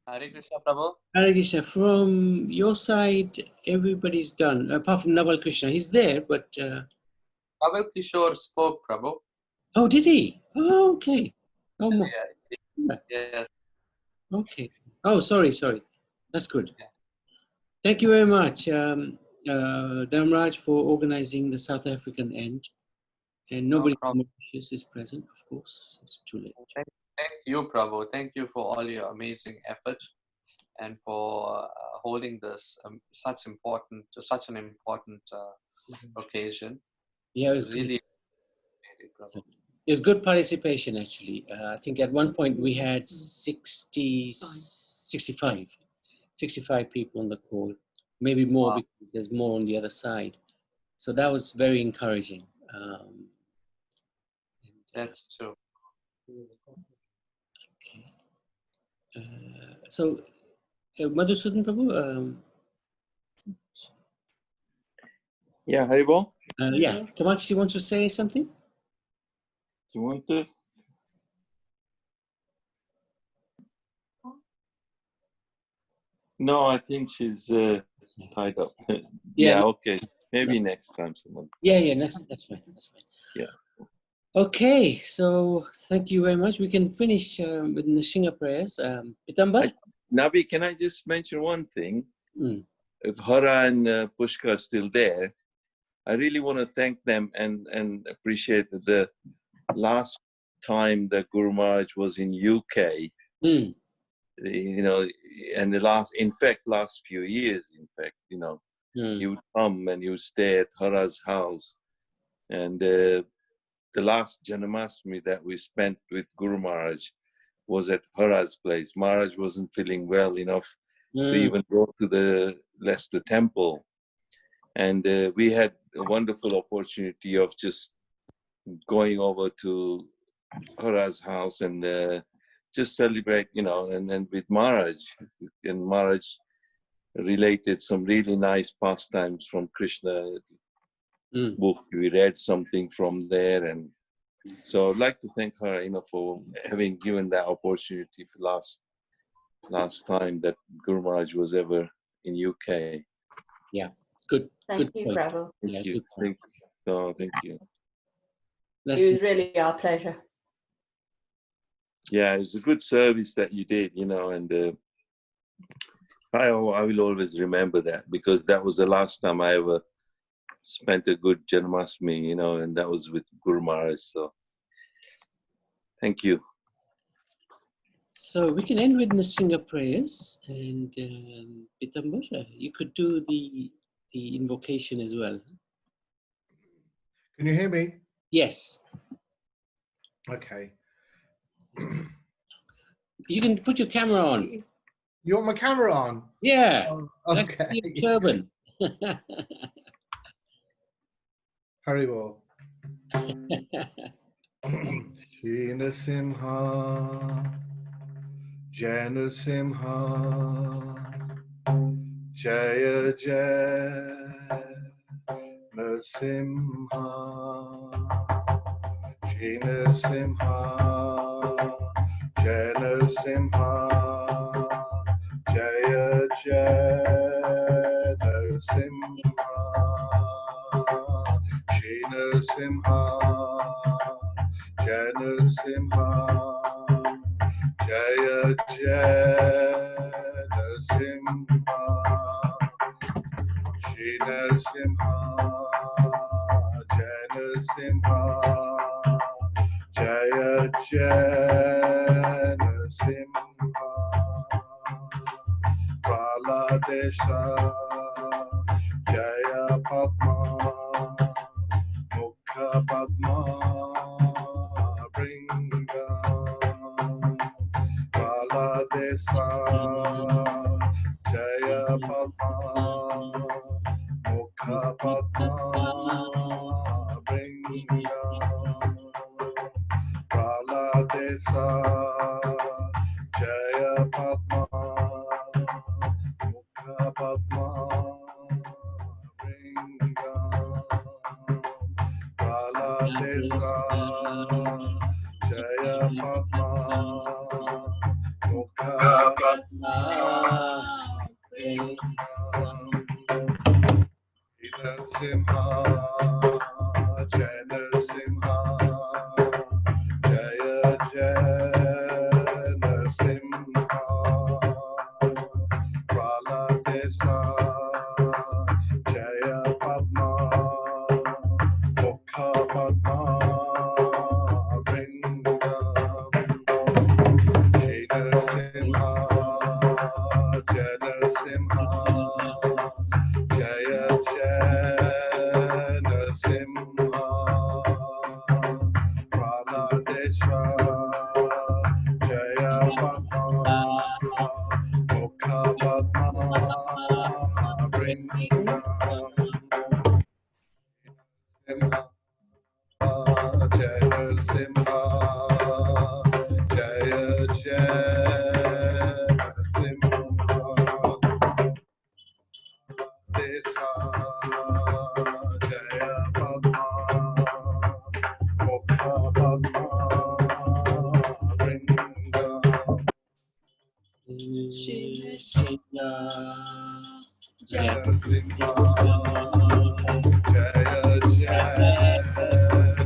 Hare Krishna, Prabhu. Hare Krishna, from your side, everybody's done, apart from Naval Krishna. He's there, but... Naval Kishore spoke, Prabhu. Oh, did he? Oh, okay. Oh, yeah. Yes. Okay. Oh, sorry. That's good. Yeah. Thank you very much, Dharamraj, for organizing the South African end. And nobody from Mauritius is present, of course. It's too late. Thank you, Prabhu. Thank you for all your amazing efforts and for holding this such an important occasion. Yeah, it was really. It was good participation, actually. I think at one point we had 65 people on the call, maybe more. Wow. Because there's more on the other side. So that was very encouraging. That's true. Okay. So, Madhusudan Prabhu? Yeah, Haribol? Yeah, Kamakshi wants to say something? Do you want to? No, I think she's tied up. Yeah, okay. Maybe next time, someone. Yeah, that's fine. Yeah. Okay, so thank you very much. We can finish with Nishinga prayers. Pitambar? Nabi, can I just mention one thing? If Hara and Pushkar are still there, I really want to thank them and appreciate the last time that Guru Maharaj was in UK. And the last few years, he would come and he would stay at Hara's house. And the last Janmashtami that we spent with Guru Maharaj was at Hara's place. Maharaj wasn't feeling well enough to even go to the Leicester temple. And we had a wonderful opportunity of just going over to Hara's house and just celebrate, and then with Maharaj. And Maharaj related some really nice pastimes from Krishna book. We read something from there, and so I'd like to thank her, for having given that opportunity for last time that Guru Maharaj was ever in UK. Yeah, good. Thank you, Prabhu. Thank you. Thank you. It was really our pleasure. Yeah, it was a good service that you did, and I will always remember that, because that was the last time I ever spent a good Janmashtami, and that was with Guru Maharaj. So, thank you. So we can end with Nishinga prayers, and Pitambar, you could do the invocation as well. Can you hear me? Yes. Okay. You can put your camera on. You want my camera on? Yeah. Oh, Like okay. your turban. Haribol. Shri Narasimha, Jai Narasimha, Jaya Jaya Narasimha, Shri Narasimha, Jai Narasimha, Jaya Jaya Narasimha, Shri Narasimha, Jai Narasimha, Jaya Jaya Narasimha, Shri Narasimha, Jai Narasimha, Jaya Jaya Narasimha, Praladesha, Jaya Padma, Mukha Padma, Bringa, Praladesha, Jaya Padma, Mukha Padma, Bringa, Praladesha, Jaya Padma, Mukha Padma, Bringa, Praladesha, Jaya Padma, Mukha Padma, Narasimha, Jai Narasimha, Jaya Jaya Narasimha, Praladesha, Jaya Padma, Mukha Padma, Bringa, Shri Narasimha, Jai Narasimha, Jaya Jaya Narasimha, Praladesha, Jaya Padma, Mukha Padma, Bringa, Jaya Narasimha, Jaya Jaya Narasimha, Desa, Jaya Padma, Mukha Padma, Bringa, Shina, Jaya Narasimha, Jaya Jaya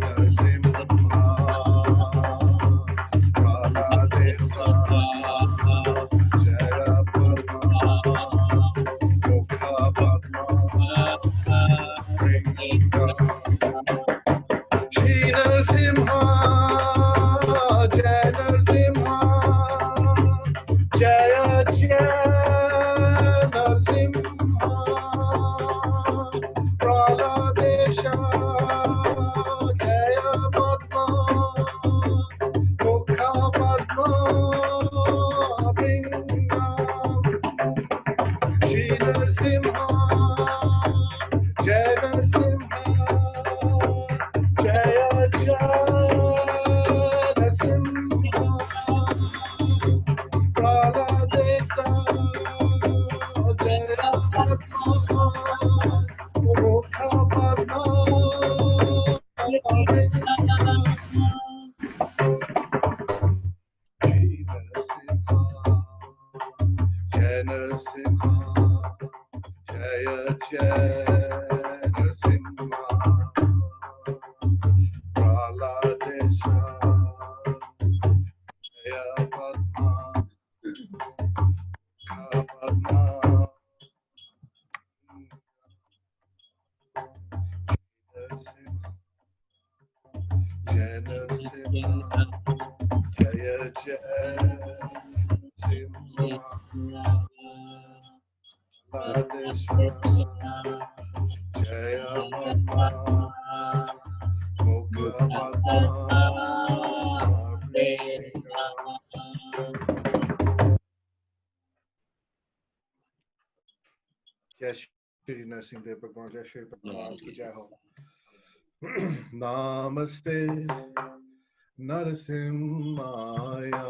Narasimha, Praladesha, Jaya Padma, Mukha Padma, Bringa, Shri Narasimha, Jai Narasimha, Jaya Jaya Narasimha, Praladesha, Jaya Padma, Mukha Padma, Bringa, Shri Narasimha, Jai Narasimha, Jaya Jaya Narasimha, Praladesha, Jaya Padma, Mukha Padma, Bringa, Shri Narasimha, Jai Narasimha, Jaya Jaya Narasimha, Praladesha, Jaya Padma, Mukha Padma, Narasimha, Jai Narasimha, Jaya Jaya Narasimha, Praladesha, Jaya Padma, Mukha Padma, Bringa, Shri Narasimha Bhagwan Jai Shri Bhagwan Ki Jai Ho. Namaste Narasimhaya.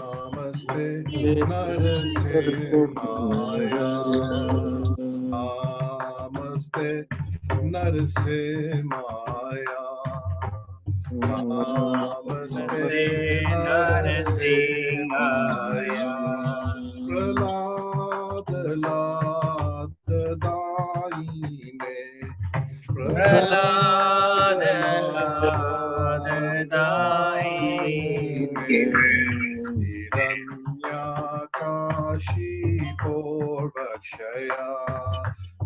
Namaste Narasimhaya. Namaste Narasimhaya. Namaste Narasimhaya. Prahlad Daine. Prahlad Daine. Hiranyakashi Vakshaya.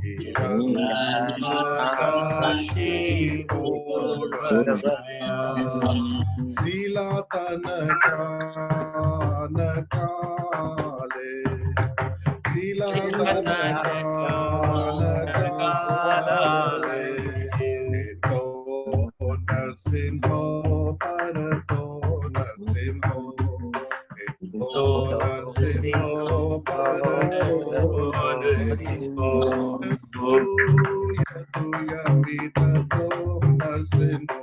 Hiranyakashi Vakshaya. Sila Tanakale. Sila Tanakale. Ito Narsimho Parato Narsimho. Ito Narsimho Parato Narsimho. Tuya Vitato Narsimho.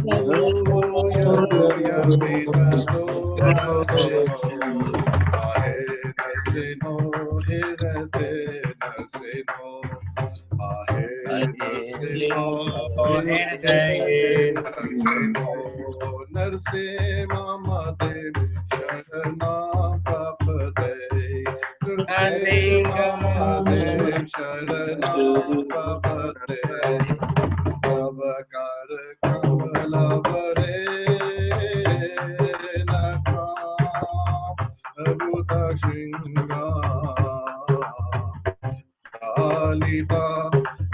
Tuya Vitato Narsimho. Ahe Narsimho Hirate Narsimho. Ahe Narsimho Hirate Narsimho. Narsimha Madev Sharana Prapade. Narsimha Madev Sharana Prapade. Avakar Kamalavare Nakam Abhuta Shringa Alita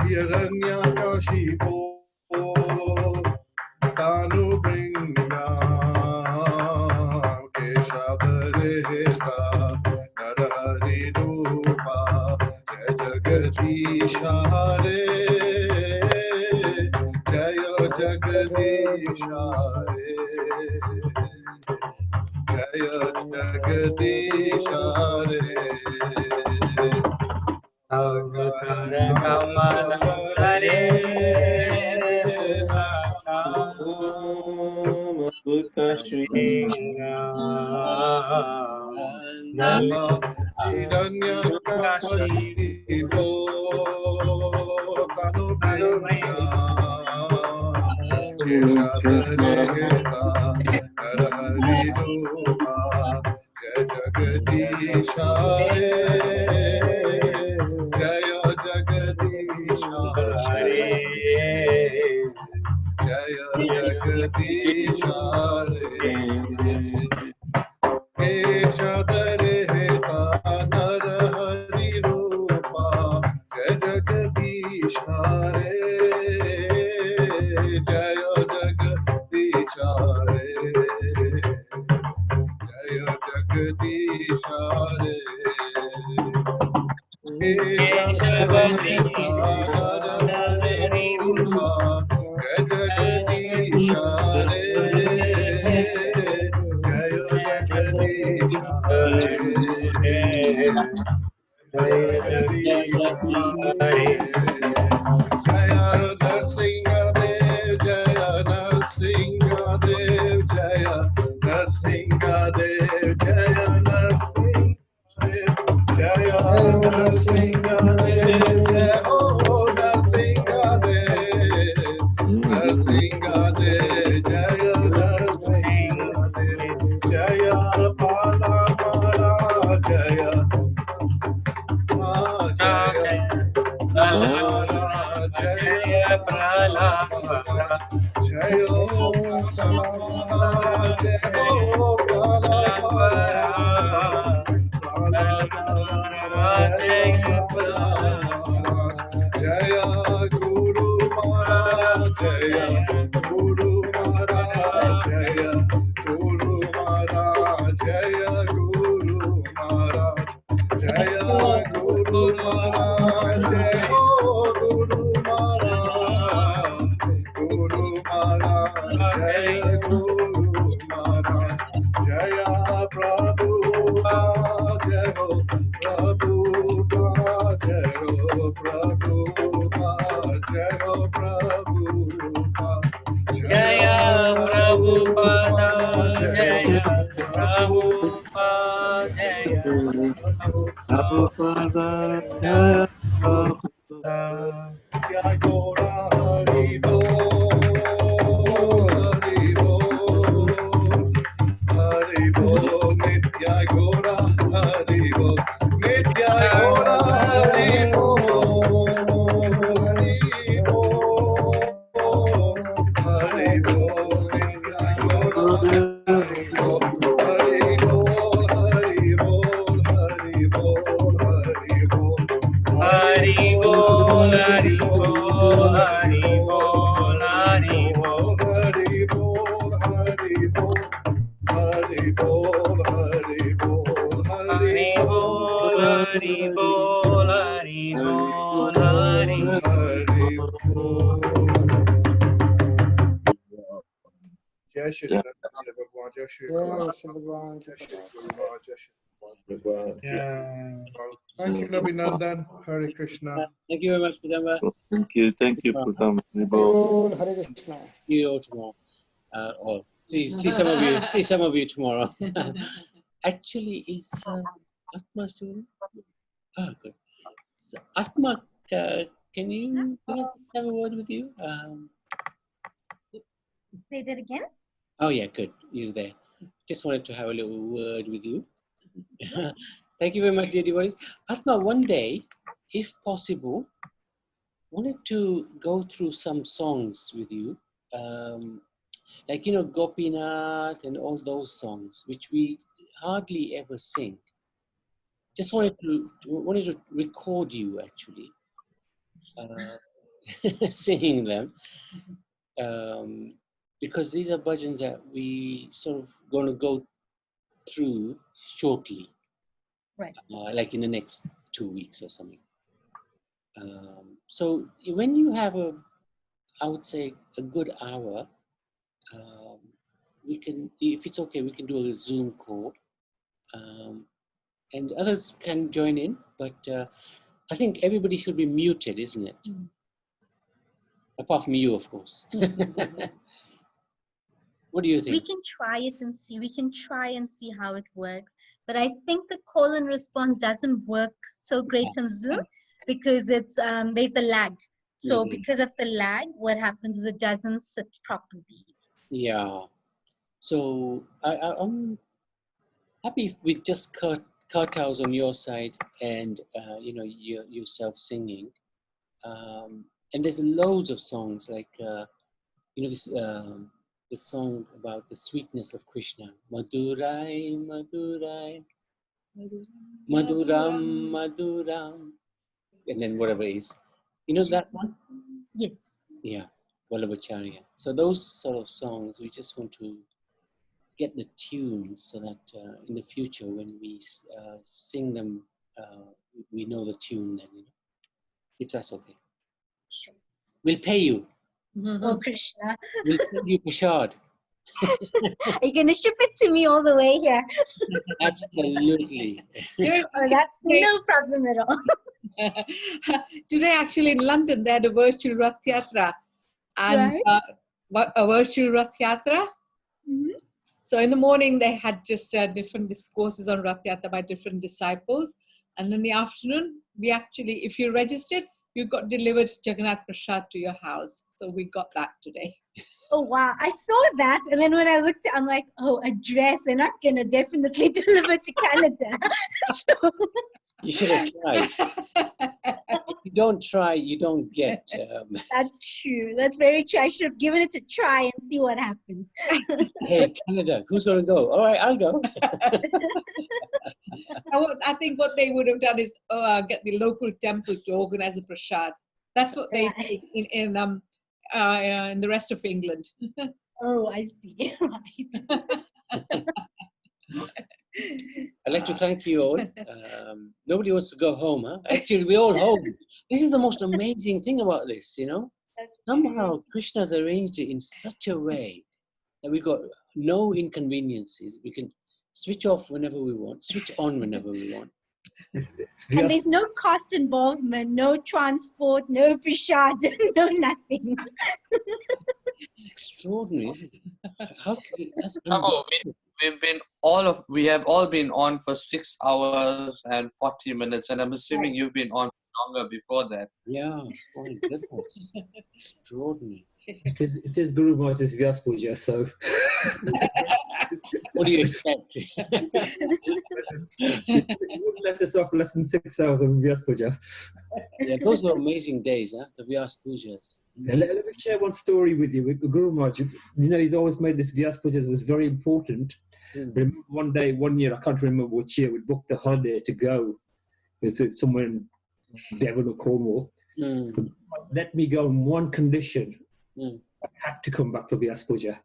Hiranyakashipo Tanu Bringa Keshavareheta Narari Rupa Jagadisha Hare Jaya Jagadisha Hare Jaya Jagadisha Hare Avakara Kamalavare Abhuta Shringa Hiranyakashipo Tanu Bringa Keshavareheta Narahari Rupa Jaya Jagadisha Hare Jaya Jagadisha Hare Jaya Jagadisha Hare Keshavareheta Narahari Rupa Jaya Jagadisha Hare Jaya Jagadisha Hare Jaya Jagadisha Hare Keshavareheta Narahari Rupa Jaya Jagadisha Hare Jaya Jagadisha Hare Jaya Jagadisha Hare Jaya Narsimha Dev Jaya Narsimha Dev Jaya Narsimha Dev Jaya Narsimha Dev Jaya Narsimha Dev Jaya Narsimha Dev Narsimha Dev Jaya Narsimha Dev Jaya Pala Pala Jaya Jaya Jaya Prala Jaya Jaya Guru Maharaj Jaya Guru Maharaj Jaya Guru Maharaj Jaya Guru Maharaj Jaya Guru Maharaj Jaya Guru Maharaj Guru Maharaj Jaya Guru Maharaj Jaya Prabhupada Jaya Prabhupada Our Father, जय श्री भगवान जय श्री भगवान Thank you, Nabi Nandan. Hare Krishna. Thank you very much, Pidamba. Thank you for coming. Hare Krishna. See you all tomorrow. Or see some of you. See some of you tomorrow. Actually, is Atma still? Ah, good. So, Atma, can you have a word with you? Say that again. Oh yeah, good. You're there. Just wanted to have a little word with you. Thank you very much, dear devotees. Atma, one day, if possible, wanted to go through some songs with you, like Gopinath and all those songs, which we hardly ever sing. Just wanted to record you actually singing them, because these are bhajans that we sort of going to go through shortly. Right. Like in the next 2 weeks or something. So when you have I would say a good hour, we can, if it's okay, we can do a Zoom call, and others can join in, but I think everybody should be muted, isn't it? Mm. Apart from you, of course. What do you think? We can try it and see. We can try and see how it works. But I think the call and response doesn't work so great on Zoom because it's there's a lag. So because of the lag, what happens is it doesn't sit properly. Yeah. So I'm happy with just kowtows on your side and yourself singing. And there's loads of songs like this. The song about the sweetness of Krishna. Madurai, Madurai, Maduram, Maduram. And then whatever it is. You know that one? Yes. Yeah, Vallabhacharya. So those sort of songs, we just want to get the tune so that in the future when we sing them, we know the tune then, if that's okay. Sure. We'll pay you. Oh, Krishna. We'll send you prashad. Are you going to ship it to me all the way here? Absolutely. Oh, that's no problem at all. Today, actually, in London, they had a virtual Rath Yatra. And a virtual Rath Yatra. Mm-hmm. So in the morning, they had just different discourses on Rath Yatra by different disciples. And in the afternoon, we actually, if you registered, you got delivered Jagannath Prasad to your house. So we got that today. Oh, wow. I saw that. And then when I looked at it, I'm like, oh, a dress. They're not going to definitely deliver to Canada. You should have tried. If you don't try, you don't get. That's true. That's very true. I should have given it a try and see what happens. Hey, Canada, who's going to go? All right, I'll go. I think what they would have done is get the local temple to organize a prasad. That's what they did in the rest of England. Oh, I see. Right. I'd like to thank you all. Nobody wants to go home, huh? Actually, we're all home. This is the most amazing thing about this, Somehow Krishna's arranged it in such a way that we got no inconveniences. We can switch off whenever we want, switch on whenever we want. And there's no cost involvement, no transport, no prasad, no nothing. It's extraordinary, isn't it? How can it, that's we've been we have all been on for 6 hours and 40 minutes, and I'm assuming you've been on longer before that. Yeah, oh my goodness. Extraordinary. It is Guru Maharaj's Vyas Puja, so. What do you expect? You wouldn't let us off less than 6 hours of Vyas Puja. Yeah, those were amazing days, huh? The Vyas Pujas. Yeah, let me share one story with you. With Guru Maharaj, you know, he's always made this Vyas Puja was very important. Remember one year, I can't remember which year, we booked a holiday to go. It's somewhere in Devon or Cornwall. Let me go on one condition. I had to come back for Vyas Puja.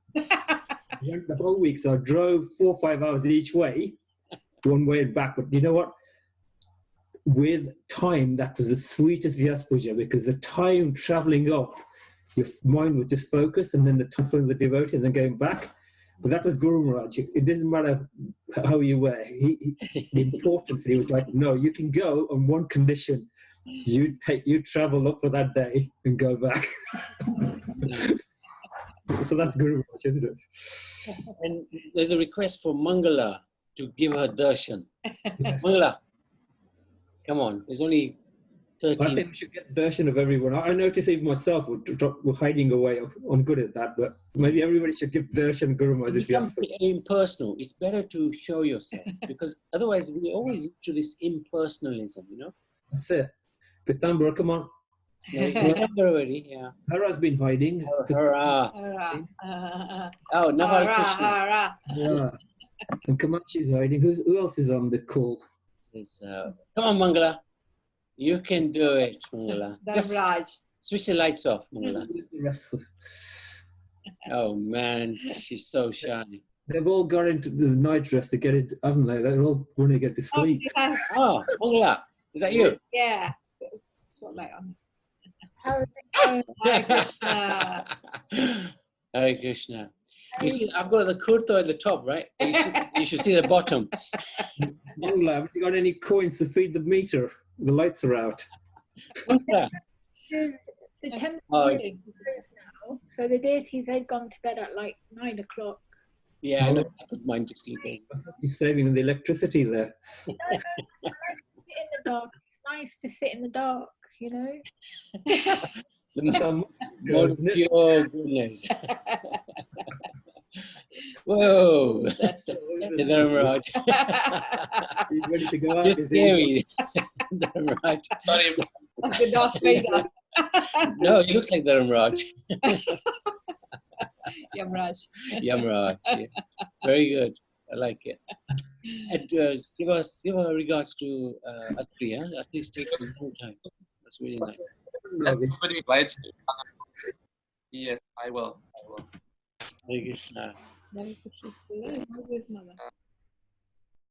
The whole week, so I drove 4 or 5 hours each way, one way and back. But you know what? With time, that was the sweetest Vyas Puja, because the time traveling up, your mind was just focused, and then the transferring the devotee and then going back. But that was Guru Maharaj. It didn't matter how you were. The importance, he was like, no, you can go on one condition. You travel up for that day and go back. So that's Guru Maharaj, isn't it? And there's a request for Mangala to give her darshan. Mangala, come on. There's only 13. I think we should get darshan of everyone. I notice even myself, we're hiding away. I'm good at that, but maybe everybody should give darshan Guru Maharaj. Become impersonal. It's better to show yourself, because otherwise we always into this impersonalism, you know? That's it. Pitambara, come on. Pitambara already, yeah. Hara's been hiding. Hara. Oh, Nahal Krishna. Yeah. And Kamachi's hiding. Who else is on the call? Come on, Mangala. You can do it, Mangala. Just switch the lights off, Mangala. Oh, man. She's so shy. They've all got into the night dress to get it, haven't they? They're all want to get to sleep. Oh, Mangala. Is that you? Yeah. Spotlight on. Hare Krishna. You see, I've got the kurta at the top, right? You should see the bottom. Mangala, haven't you got any coins to feed the meter? The lights are out. What's that? The temple is closed now, so the deities had gone to bed at like 9 o'clock. Yeah, I know. I put mine to sleep in. You're saving the electricity there. No, I like to sit in the dark. It's nice to sit in the dark, you know. More pure goodness. Whoa, Dharmaraj. He's ready to go out. You're scary, Dharmaraj. The Darth Vader. No, he looks like Dharmaraj. Yamraj. Yamraj. Yeah. Very good. I like it. And give our regards to Atri. Huh? Atri takes a long time. That's really nice. Everybody invites me. Yes, I will. Hare Krishna. Hare Krishna. Where's mother?